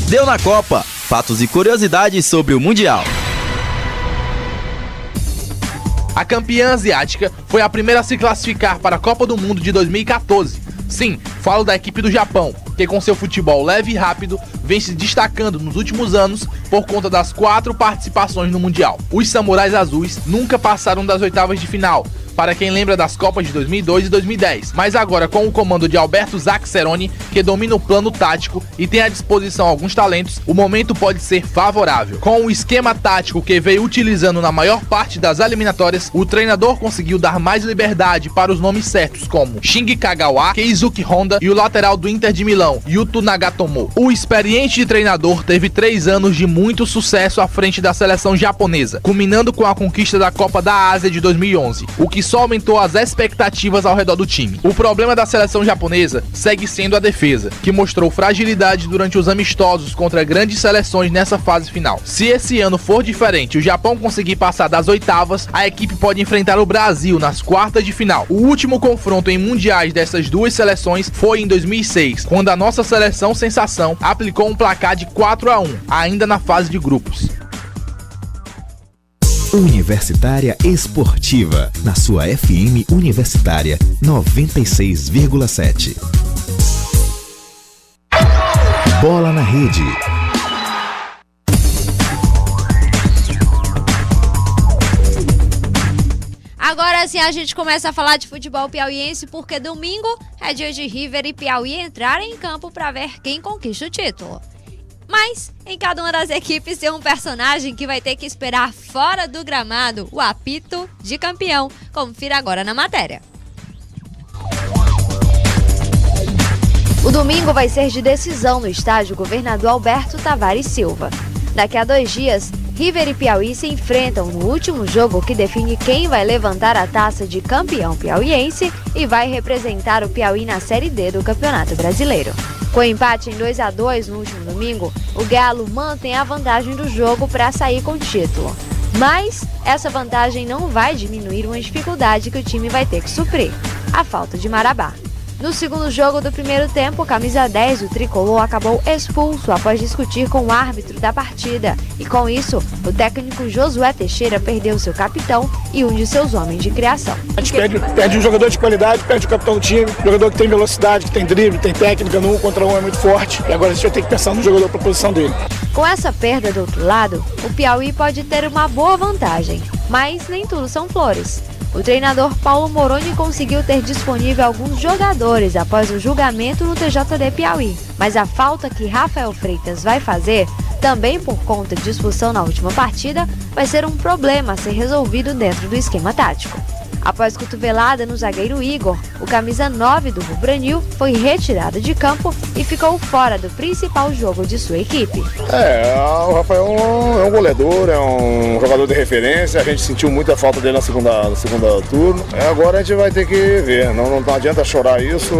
Deu na Copa. Fatos e curiosidades sobre o Mundial. A campeã asiática foi a primeira a se classificar para a Copa do Mundo de 2014. Sim, falo da equipe do Japão, que com seu futebol leve e rápido vem se destacando nos últimos anos por conta das 4 participações no Mundial. Os Samurais Azuis nunca passaram das oitavas de final, para quem lembra das Copas de 2002 e 2010, mas agora com o comando de Alberto Zaccheroni, que domina o plano tático e tem à disposição alguns talentos, o momento pode ser favorável. Com o esquema tático que veio utilizando na maior parte das eliminatórias, o treinador conseguiu dar mais liberdade para os nomes certos, como Shinji Kagawa, Keisuke Honda e o lateral do Inter de Milão, Yuto Nagatomo. O experiente treinador teve 3 anos de muito sucesso à frente da seleção japonesa, culminando com a conquista da Copa da Ásia de 2011, o que só aumentou as expectativas ao redor do time. O problema da seleção japonesa segue sendo a defesa, que mostrou fragilidade durante os amistosos contra grandes seleções nessa fase final. Se esse ano for diferente e o Japão conseguir passar das oitavas, a equipe pode enfrentar o Brasil nas quartas de final. O último confronto em mundiais dessas duas seleções foi em 2006, quando a nossa seleção sensação aplicou um placar de 4-1, ainda na fase de grupos. Universitária Esportiva, na sua FM Universitária 96,7. Bola na rede. Agora sim a gente começa a falar de futebol piauiense, porque domingo é dia de River e Piauí entrarem em campo para ver quem conquista o título. Mas em cada uma das equipes tem um personagem que vai ter que esperar fora do gramado o apito de campeão. Confira agora na matéria. O domingo vai ser de decisão no estádio Governador Alberto Tavares Silva. Daqui a 2 dias, River e Piauí se enfrentam no último jogo que define quem vai levantar a taça de campeão piauiense e vai representar o Piauí na Série D do Campeonato Brasileiro. Com empate em 2-2 no último domingo, o Galo mantém a vantagem do jogo para sair com o título. Mas essa vantagem não vai diminuir uma dificuldade que o time vai ter que suprir: a falta de Marabá. No segundo jogo do primeiro tempo, o camisa 10 do tricolor acabou expulso após discutir com o árbitro da partida. E com isso, o técnico Josué Teixeira perdeu seu capitão e um de seus homens de criação. A gente perde um jogador de qualidade, perde o capitão do time, jogador que tem velocidade, que tem drible, tem técnica, no 1 contra 1 é muito forte. E agora a gente vai ter que pensar no jogador para a posição dele. Com essa perda do outro lado, o Piauí pode ter uma boa vantagem, mas nem tudo são flores. O treinador Paulo Moroni conseguiu ter disponível alguns jogadores após o julgamento no TJD Piauí, mas a falta que Rafael Freitas vai fazer, também por conta de expulsão na última partida, vai ser um problema a ser resolvido dentro do esquema tático. Após cotovelada no zagueiro Igor, o camisa 9 do Rubranil foi retirado de campo e ficou fora do principal jogo de sua equipe. O Rafael é um goleador, é um jogador de referência, a gente sentiu muita falta dele no segundo turno. Agora a gente vai ter que ver, não adianta chorar isso,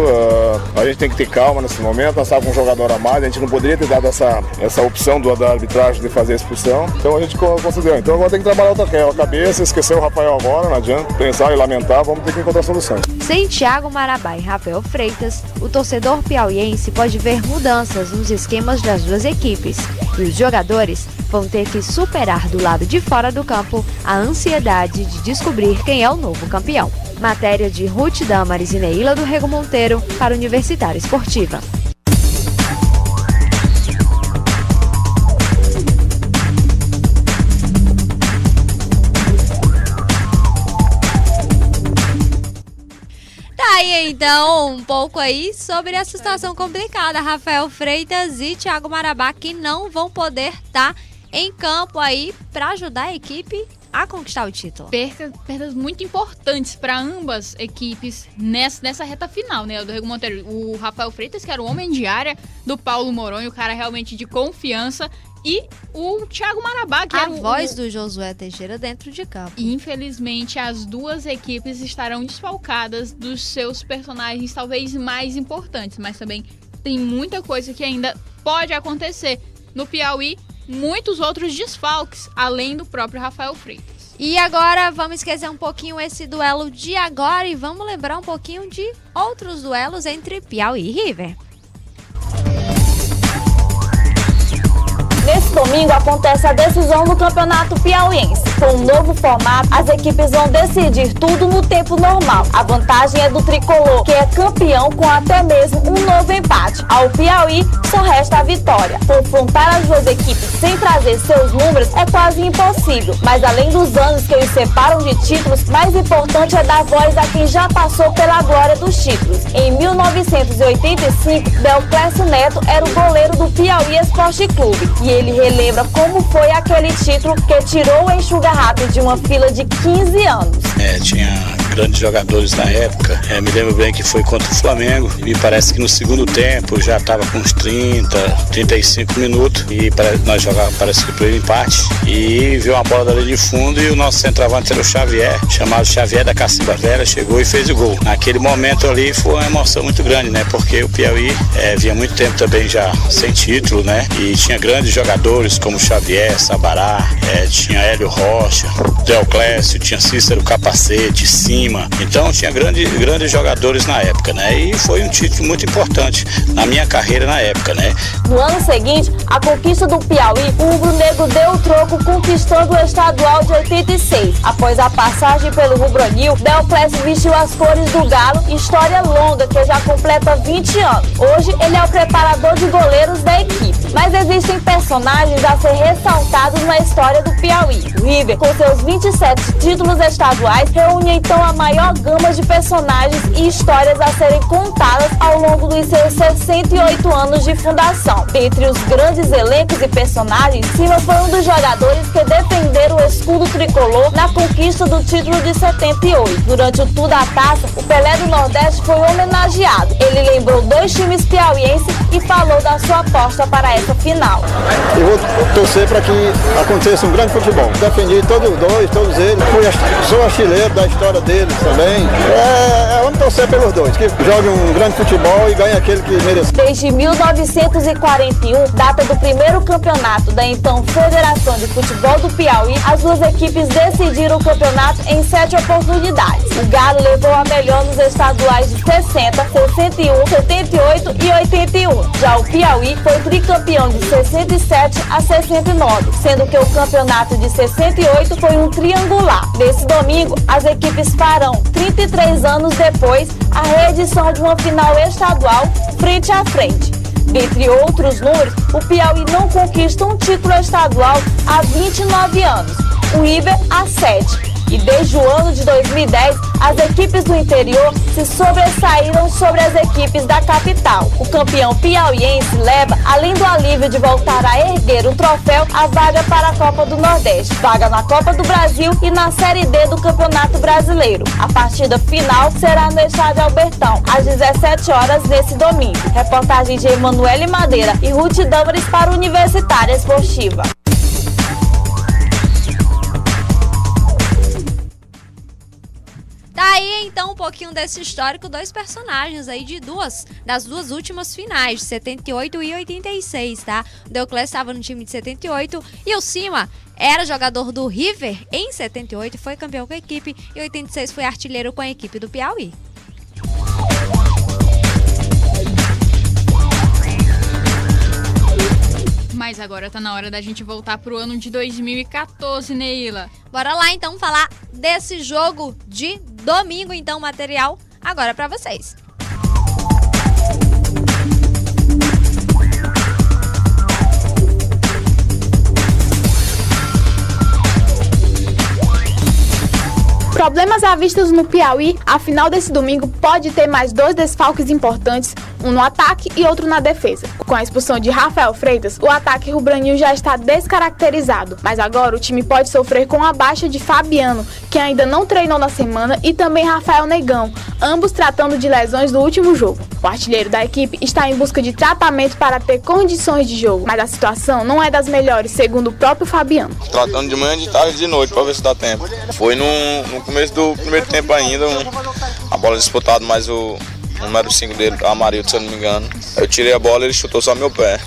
a gente tem que ter calma nesse momento, nós estávamos com um jogador a mais, a gente não poderia ter dado essa opção da arbitragem de fazer a expulsão, então a gente considerou. Então agora tem que trabalhar a cabeça, esquecer o Rafael agora, não adianta pensar e lamentar, vamos ter que encontrar soluções. Sem Thiago Marabá e Rafael Freitas, o torcedor piauiense pode ver mudanças nos esquemas das duas equipes e os jogadores vão ter que superar do lado de fora do campo a ansiedade de descobrir quem é o novo campeão. Matéria de Ruth Damares e Neila do Rego Monteiro para Universitária Esportiva. Aí então, um pouco aí sobre essa situação complicada. Rafael Freitas e Thiago Marabá que não vão poder estar em campo aí para ajudar a equipe a conquistar o título. Perdas muito importantes para ambas equipes nessa reta final, né? Do Rego Monteiro. O Rafael Freitas, que era o homem de área do Paulo Moroni, o cara realmente de confiança. E o Thiago Marabá, que a voz do Josué Teixeira dentro de campo. E infelizmente as duas equipes estarão desfalcadas dos seus personagens talvez mais importantes, mas também tem muita coisa que ainda pode acontecer. No Piauí, muitos outros desfalques, além do próprio Rafael Freitas. E agora vamos esquecer um pouquinho esse duelo de agora e vamos lembrar um pouquinho de outros duelos entre Piauí e River. Nesse domingo acontece a decisão do Campeonato Piauiense. Com um novo formato, as equipes vão decidir tudo no tempo normal. A vantagem é do tricolor, que é campeão com até mesmo um novo empate. Ao Piauí, só resta a vitória. Confrontar as duas equipes sem trazer seus números é quase impossível. Mas além dos anos que eles separam de títulos, mais importante é dar voz a quem já passou pela glória dos títulos. Em 1985, Deoclésio Neto era o goleiro do Piauí Esporte Clube. E ele relembra como foi aquele título que tirou o enxuga-rápido de uma fila de 15 anos. Tinha grandes jogadores na época. Me lembro bem que foi contra o Flamengo. Me parece que no segundo tempo já estava com uns 30, 35 minutos. E nós jogávamos, parece que pelo empate. E viu uma bola dali de fundo e o nosso centroavante era o Xavier, chamado Xavier da Cacimba Velha, chegou e fez o gol. Naquele momento ali foi uma emoção muito grande, né? Porque o Piauí vinha muito tempo também já sem título, né? E tinha grandes jogadores como Xavier, Sabará, tinha Hélio Rocha, Deoclésio, tinha Cícero Capacete, Cima. Então tinha grandes jogadores na época, né? E foi um título muito importante na minha carreira na época, né? No ano seguinte, a conquista do Piauí, o rubro-negro deu o troco conquistando o estadual de 86. Após a passagem pelo Rubro-Nil, Deoclésio vestiu as cores do Galo, história longa que já completa 20 anos. Hoje ele é o preparador de goleiros da equipe. Mas existem personagens a ser ressaltados na história do Piauí. O River, com seus 27 títulos estaduais, reúne então a maior gama de personagens e histórias a serem contadas ao longo dos seus 68 anos de fundação. Dentre os grandes elencos e personagens, Cima foi um dos jogadores que defenderam o escudo tricolor na conquista do título de 78. Durante o tour da taça, o Pelé do Nordeste foi homenageado. Ele lembrou 2 times piauienses e falou da sua aposta para essa final. Eu vou torcer para que aconteça um grande futebol. Defendi todos eles. Sou artilheiro da história dele. deles também. Vamos torcer pelos dois, que joguem um grande futebol e ganhem aquele que merece. Desde 1941, data do primeiro campeonato da então Federação de Futebol do Piauí, as duas equipes decidiram o campeonato em 7 oportunidades. O Galo levou a melhor nos estaduais de 60, 61, 78 e 81. Já o Piauí foi tricampeão de 67 a 69, sendo que o campeonato de 68 foi um triangular. Nesse domingo, as equipes farão, 33 anos depois, a reedição de uma final estadual frente a frente. Dentre outros números, o Piauí não conquista um título estadual há 29 anos, o River há 7. E desde o ano de 2010, as equipes do interior se sobressaíram sobre as equipes da capital. O campeão piauiense leva, além do alívio de voltar a erguer um troféu, a vaga para a Copa do Nordeste, vaga na Copa do Brasil e na Série D do Campeonato Brasileiro. A partida final será no Estádio Albertão, às 17 horas nesse domingo. Reportagem de Emanuele Madeira e Ruth Damares para Universitária Esportiva. Daí então um pouquinho desse histórico, dois personagens aí das duas últimas finais, de 78 e 86, tá? O Deoclés estava no time de 78 e o Cima era jogador do River em 78, foi campeão com a equipe, e em 86 foi artilheiro com a equipe do Piauí. Mas agora tá na hora da gente voltar pro ano de 2014, Neila. Bora lá então falar desse jogo de domingo, então, material agora pra vocês. Problemas à vista no Piauí, a final desse domingo pode ter mais 2 desfalques importantes, um no ataque e outro na defesa. Com a expulsão de Rafael Freitas, o ataque rubro-negro já está descaracterizado, mas agora o time pode sofrer com a baixa de Fabiano, que ainda não treinou na semana, e também Rafael Negão, ambos tratando de lesões do último jogo. O artilheiro da equipe está em busca de tratamento para ter condições de jogo, mas a situação não é das melhores, segundo o próprio Fabiano. Tratando de manhã, de tarde e de noite, para ver se dá tempo. Foi no começo do primeiro tempo ainda, a bola disputada, mas o número 5 dele, Amarildo, se eu não me engano. Eu tirei a bola e ele chutou só meu pé.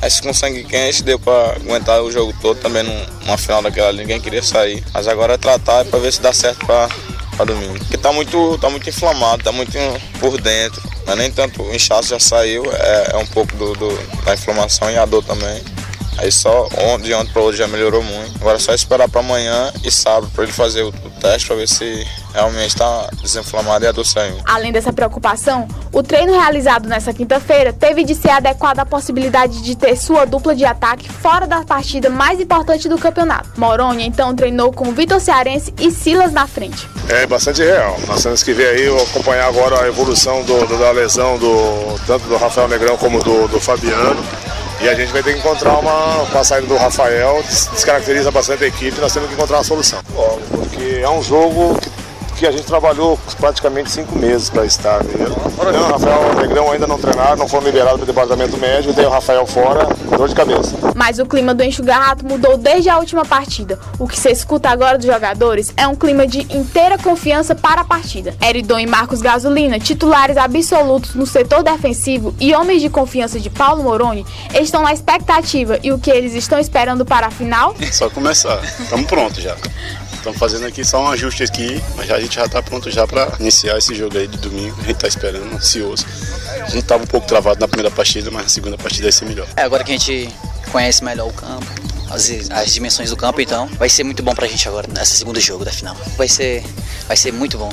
Aí com sangue quente deu para aguentar o jogo todo, também numa final daquela ali, ninguém queria sair. Mas agora é tratar para ver se dá certo para domingo. Porque tá muito inflamado, tá muito por dentro. Não é nem tanto o inchaço já saiu, é um pouco da inflamação e a dor também. Aí só de ontem para hoje já melhorou muito. Agora é só esperar para amanhã e sábado para ele fazer o teste para ver se realmente está desinflamado e a dor saiu. Além dessa preocupação, o treino realizado nessa quinta-feira teve de ser adequado à possibilidade de ter sua dupla de ataque fora da partida mais importante do campeonato. Moroni então treinou com Vitor Cearense e Silas na frente. É bastante real. Nós temos que ver aí, acompanhar agora a evolução da lesão tanto do Rafael Negrão como do Fabiano. E a gente vai ter que encontrar com a saída do Rafael, descaracteriza bastante a equipe, nós temos que encontrar uma solução. Porque é um jogo que a gente trabalhou praticamente 5 meses para estar nele. O Rafael Negrão ainda não treinaram, não foram liberados para o departamento médico, tem o Rafael fora, dor de cabeça. Mas o clima do enxugarrato mudou desde a última partida. O que se escuta agora dos jogadores é um clima de inteira confiança para a partida. Eridon e Marcos Gasolina, titulares absolutos no setor defensivo e homens de confiança de Paulo Moroni, estão na expectativa, e o que eles estão esperando para a final? Só começar, estamos prontos já. Estamos fazendo aqui só um ajuste aqui, mas a gente já está pronto já para iniciar esse jogo aí de domingo. A gente está esperando, ansioso. A gente estava um pouco travado na primeira partida, mas na segunda partida vai ser melhor. Agora que a gente conhece melhor o campo, as dimensões do campo, então vai ser muito bom para a gente agora nesse segundo jogo da final. Vai ser muito bom.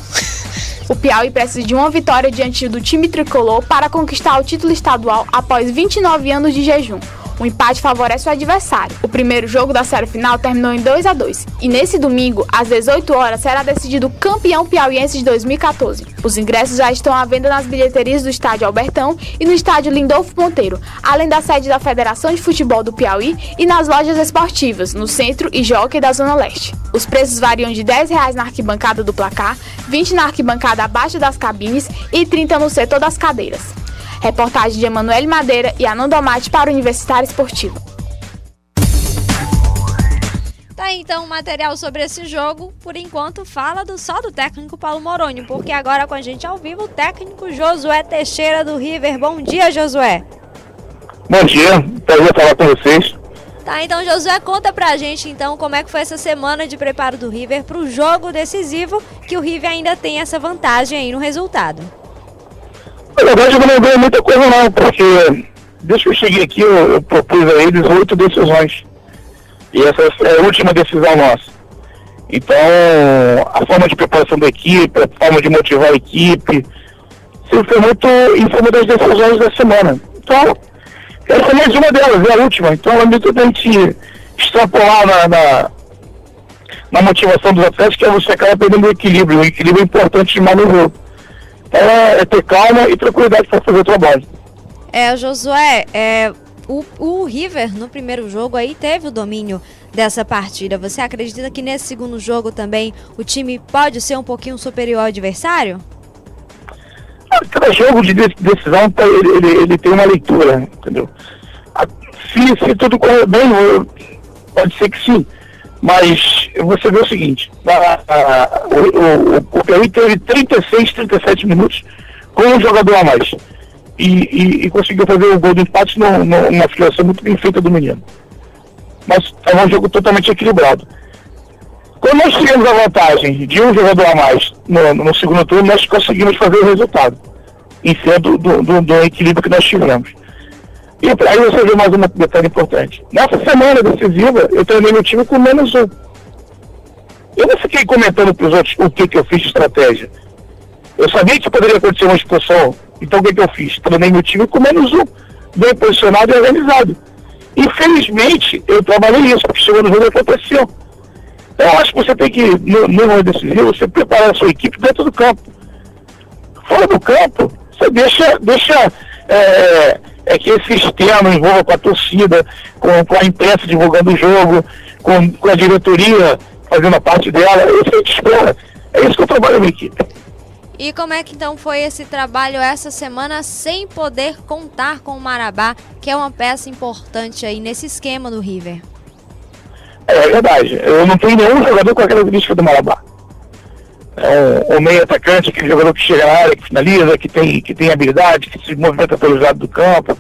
O Piauí precisa de uma vitória diante do time tricolor para conquistar o título estadual após 29 anos de jejum. O empate favorece o adversário. O primeiro jogo da série final terminou em 2-2. E nesse domingo, às 18 horas, será decidido o campeão piauiense de 2014. Os ingressos já estão à venda nas bilheterias do Estádio Albertão e no Estádio Lindolfo Monteiro, além da sede da Federação de Futebol do Piauí e nas lojas esportivas, no Centro e Jockey da Zona Leste. Os preços variam de R$10 na arquibancada do placar, R$20 na arquibancada abaixo das cabines e R$30 no setor das cadeiras. Reportagem de Emanuele Madeira e Ananda Amati para o Universitário Esportivo. Tá aí então o material sobre esse jogo. Por enquanto fala só do técnico Paulo Moroni, porque agora com a gente ao vivo o técnico Josué Teixeira do River. Bom dia, Josué. Bom dia, prazer falar com vocês. Tá, então Josué, conta pra gente então como é que foi essa semana de preparo do River pro jogo decisivo, que o River ainda tem essa vantagem aí no resultado. Na verdade eu não lembrei muita coisa não, porque desde que eu cheguei aqui eu propus a eles 8 decisões. E essa é a última decisão nossa. Então, a forma de preparação da equipe, a forma de motivar a equipe, sempre foi muito em forma das decisões da semana. Então, essa é mais uma delas, é a última. Então, é muito a gente extrapolar na motivação dos atletas, que é você acaba perdendo o equilíbrio. O equilíbrio é importante demais no jogo. Então, é ter calma e tranquilidade para fazer o trabalho. Josué, o River no primeiro jogo aí teve o domínio dessa partida. Você acredita que nesse segundo jogo também o time pode ser um pouquinho superior ao adversário? Cada jogo de decisão ele tem uma leitura, entendeu? Se tudo correr bem, pode ser que sim. Mas você vê o seguinte, o Piauí teve 37 minutos com um jogador a mais. E conseguiu fazer o gol do empate numa finalização muito bem feita do menino. Mas é um jogo totalmente equilibrado. Quando nós tivemos a vantagem de um jogador a mais no segundo turno, nós conseguimos fazer o resultado, em cima do equilíbrio que nós tivemos. E aí você vê mais uma detalhe importante. Nessa semana decisiva, eu treinei meu time com menos um. Eu não fiquei comentando para os outros o que eu fiz de estratégia. Eu sabia que poderia acontecer uma expulsão. Então o que eu fiz? Treinei meu time com menos um, bem posicionado e organizado. Infelizmente, eu trabalhei isso, porque chegou no jogo e aconteceu. Então eu acho que você tem que, no jogo decisivo, você preparar a sua equipe dentro do campo. Fora do campo, você deixa que esse sistema envolva com a torcida, com a imprensa divulgando o jogo, com a diretoria fazendo a parte dela. Isso a gente espera. É isso que eu trabalho na equipe. E como é que então foi esse trabalho essa semana sem poder contar com o Marabá, que é uma peça importante aí nesse esquema do River? É verdade, eu não tenho nenhum jogador com a característica do Marabá. É um meio atacante, aquele jogador que chega na área, que finaliza, que tem habilidade, que se movimenta pelos lados do campo.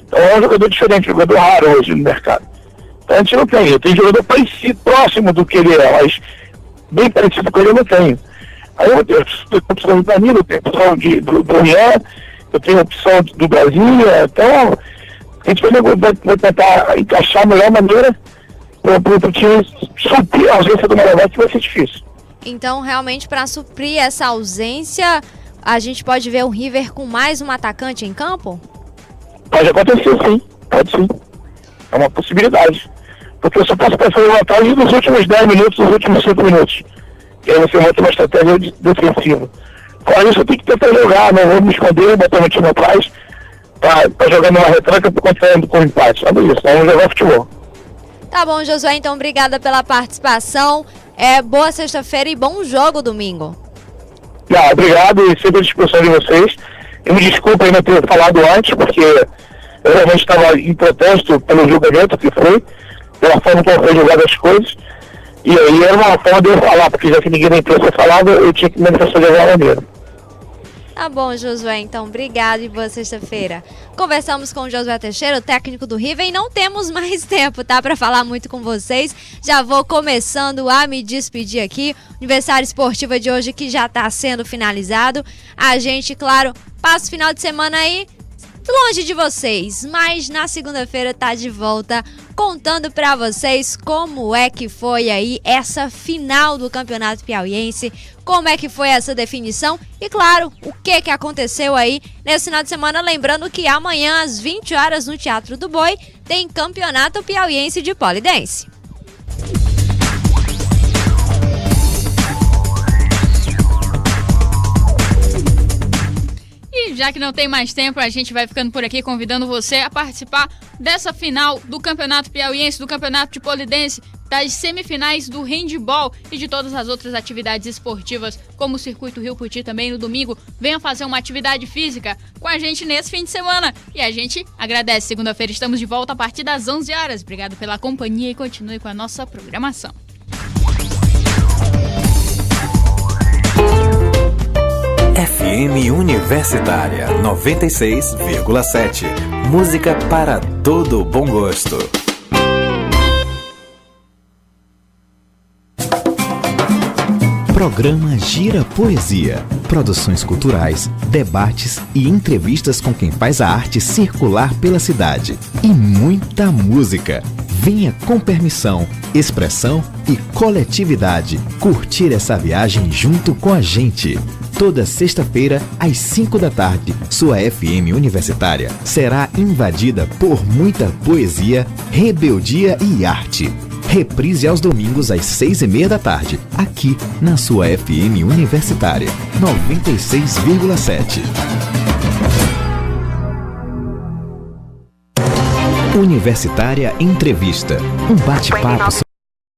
Então é um jogador diferente, um jogador raro hoje no mercado. Então a gente não tem, eu tenho jogador parecido, próximo do que ele é, mas bem parecido com ele eu não tenho. Aí eu tenho opção do Danilo, eu tenho opção do Rian, eu tenho opção do Brasil, então a gente vai tentar encaixar a melhor maneira para o time suprir a ausência do Marabá, que vai ser difícil. Então, realmente, para suprir essa ausência, a gente pode ver o River com mais um atacante em campo? Pode acontecer, sim. Pode sim. É uma possibilidade. Porque eu só posso pensar em vantagem nos últimos 10 minutos, nos últimos 5 minutos. E aí você monta uma estratégia defensiva. Fora isso, eu tenho que tentar jogar, não vou me esconder, botar meu time atrás, para jogar numa retranca contando com empate. Sabe isso? Vamos jogar futebol. Tá bom, Josué, então obrigada pela participação. Boa sexta-feira e bom jogo domingo. Obrigado e sempre à disposição de vocês. Eu me desculpo ainda ter falado antes, porque eu realmente estava em protesto pelo julgamento que foi, pela forma como foi julgado as coisas. E aí era uma forma de eu falar, porque já que ninguém da imprensa falava, eu tinha que manifestar de alguma maneira. Tá bom, Josué, então obrigado e boa sexta-feira. Conversamos com o Josué Teixeira, o técnico do River, e não temos mais tempo, tá, para falar muito com vocês. Já vou começando a me despedir aqui. O aniversário esportivo de hoje que já tá sendo finalizado. A gente, claro, passa o final de semana aí longe de vocês, mas na segunda-feira tá de volta contando pra vocês como é que foi aí essa final do Campeonato Piauiense, como é que foi essa definição e, claro, o que aconteceu aí nesse final de semana. Lembrando que amanhã às 20 horas no Teatro do Boi tem Campeonato Piauiense de Pole Dance. E já que não tem mais tempo, a gente vai ficando por aqui convidando você a participar dessa final do Campeonato Piauiense, do Campeonato de Pole Dance, das semifinais do handball e de todas as outras atividades esportivas, como o Circuito Rio Puti também no domingo. Venha fazer uma atividade física com a gente nesse fim de semana. E a gente agradece. Segunda-feira estamos de volta a partir das 11 horas. Obrigado pela companhia e continue com a nossa programação. FM Universitária 96,7. Música para todo bom gosto. Programa Gira Poesia. Produções culturais, debates e entrevistas com quem faz a arte circular pela cidade. E muita música. Venha com permissão, expressão e coletividade curtir essa viagem junto com a gente. Toda sexta-feira, às 5 da tarde, sua FM Universitária será invadida por muita poesia, rebeldia e arte. Reprise aos domingos às 6:30 da tarde, aqui na sua FM Universitária 96,7. Universitária Entrevista, um bate-papo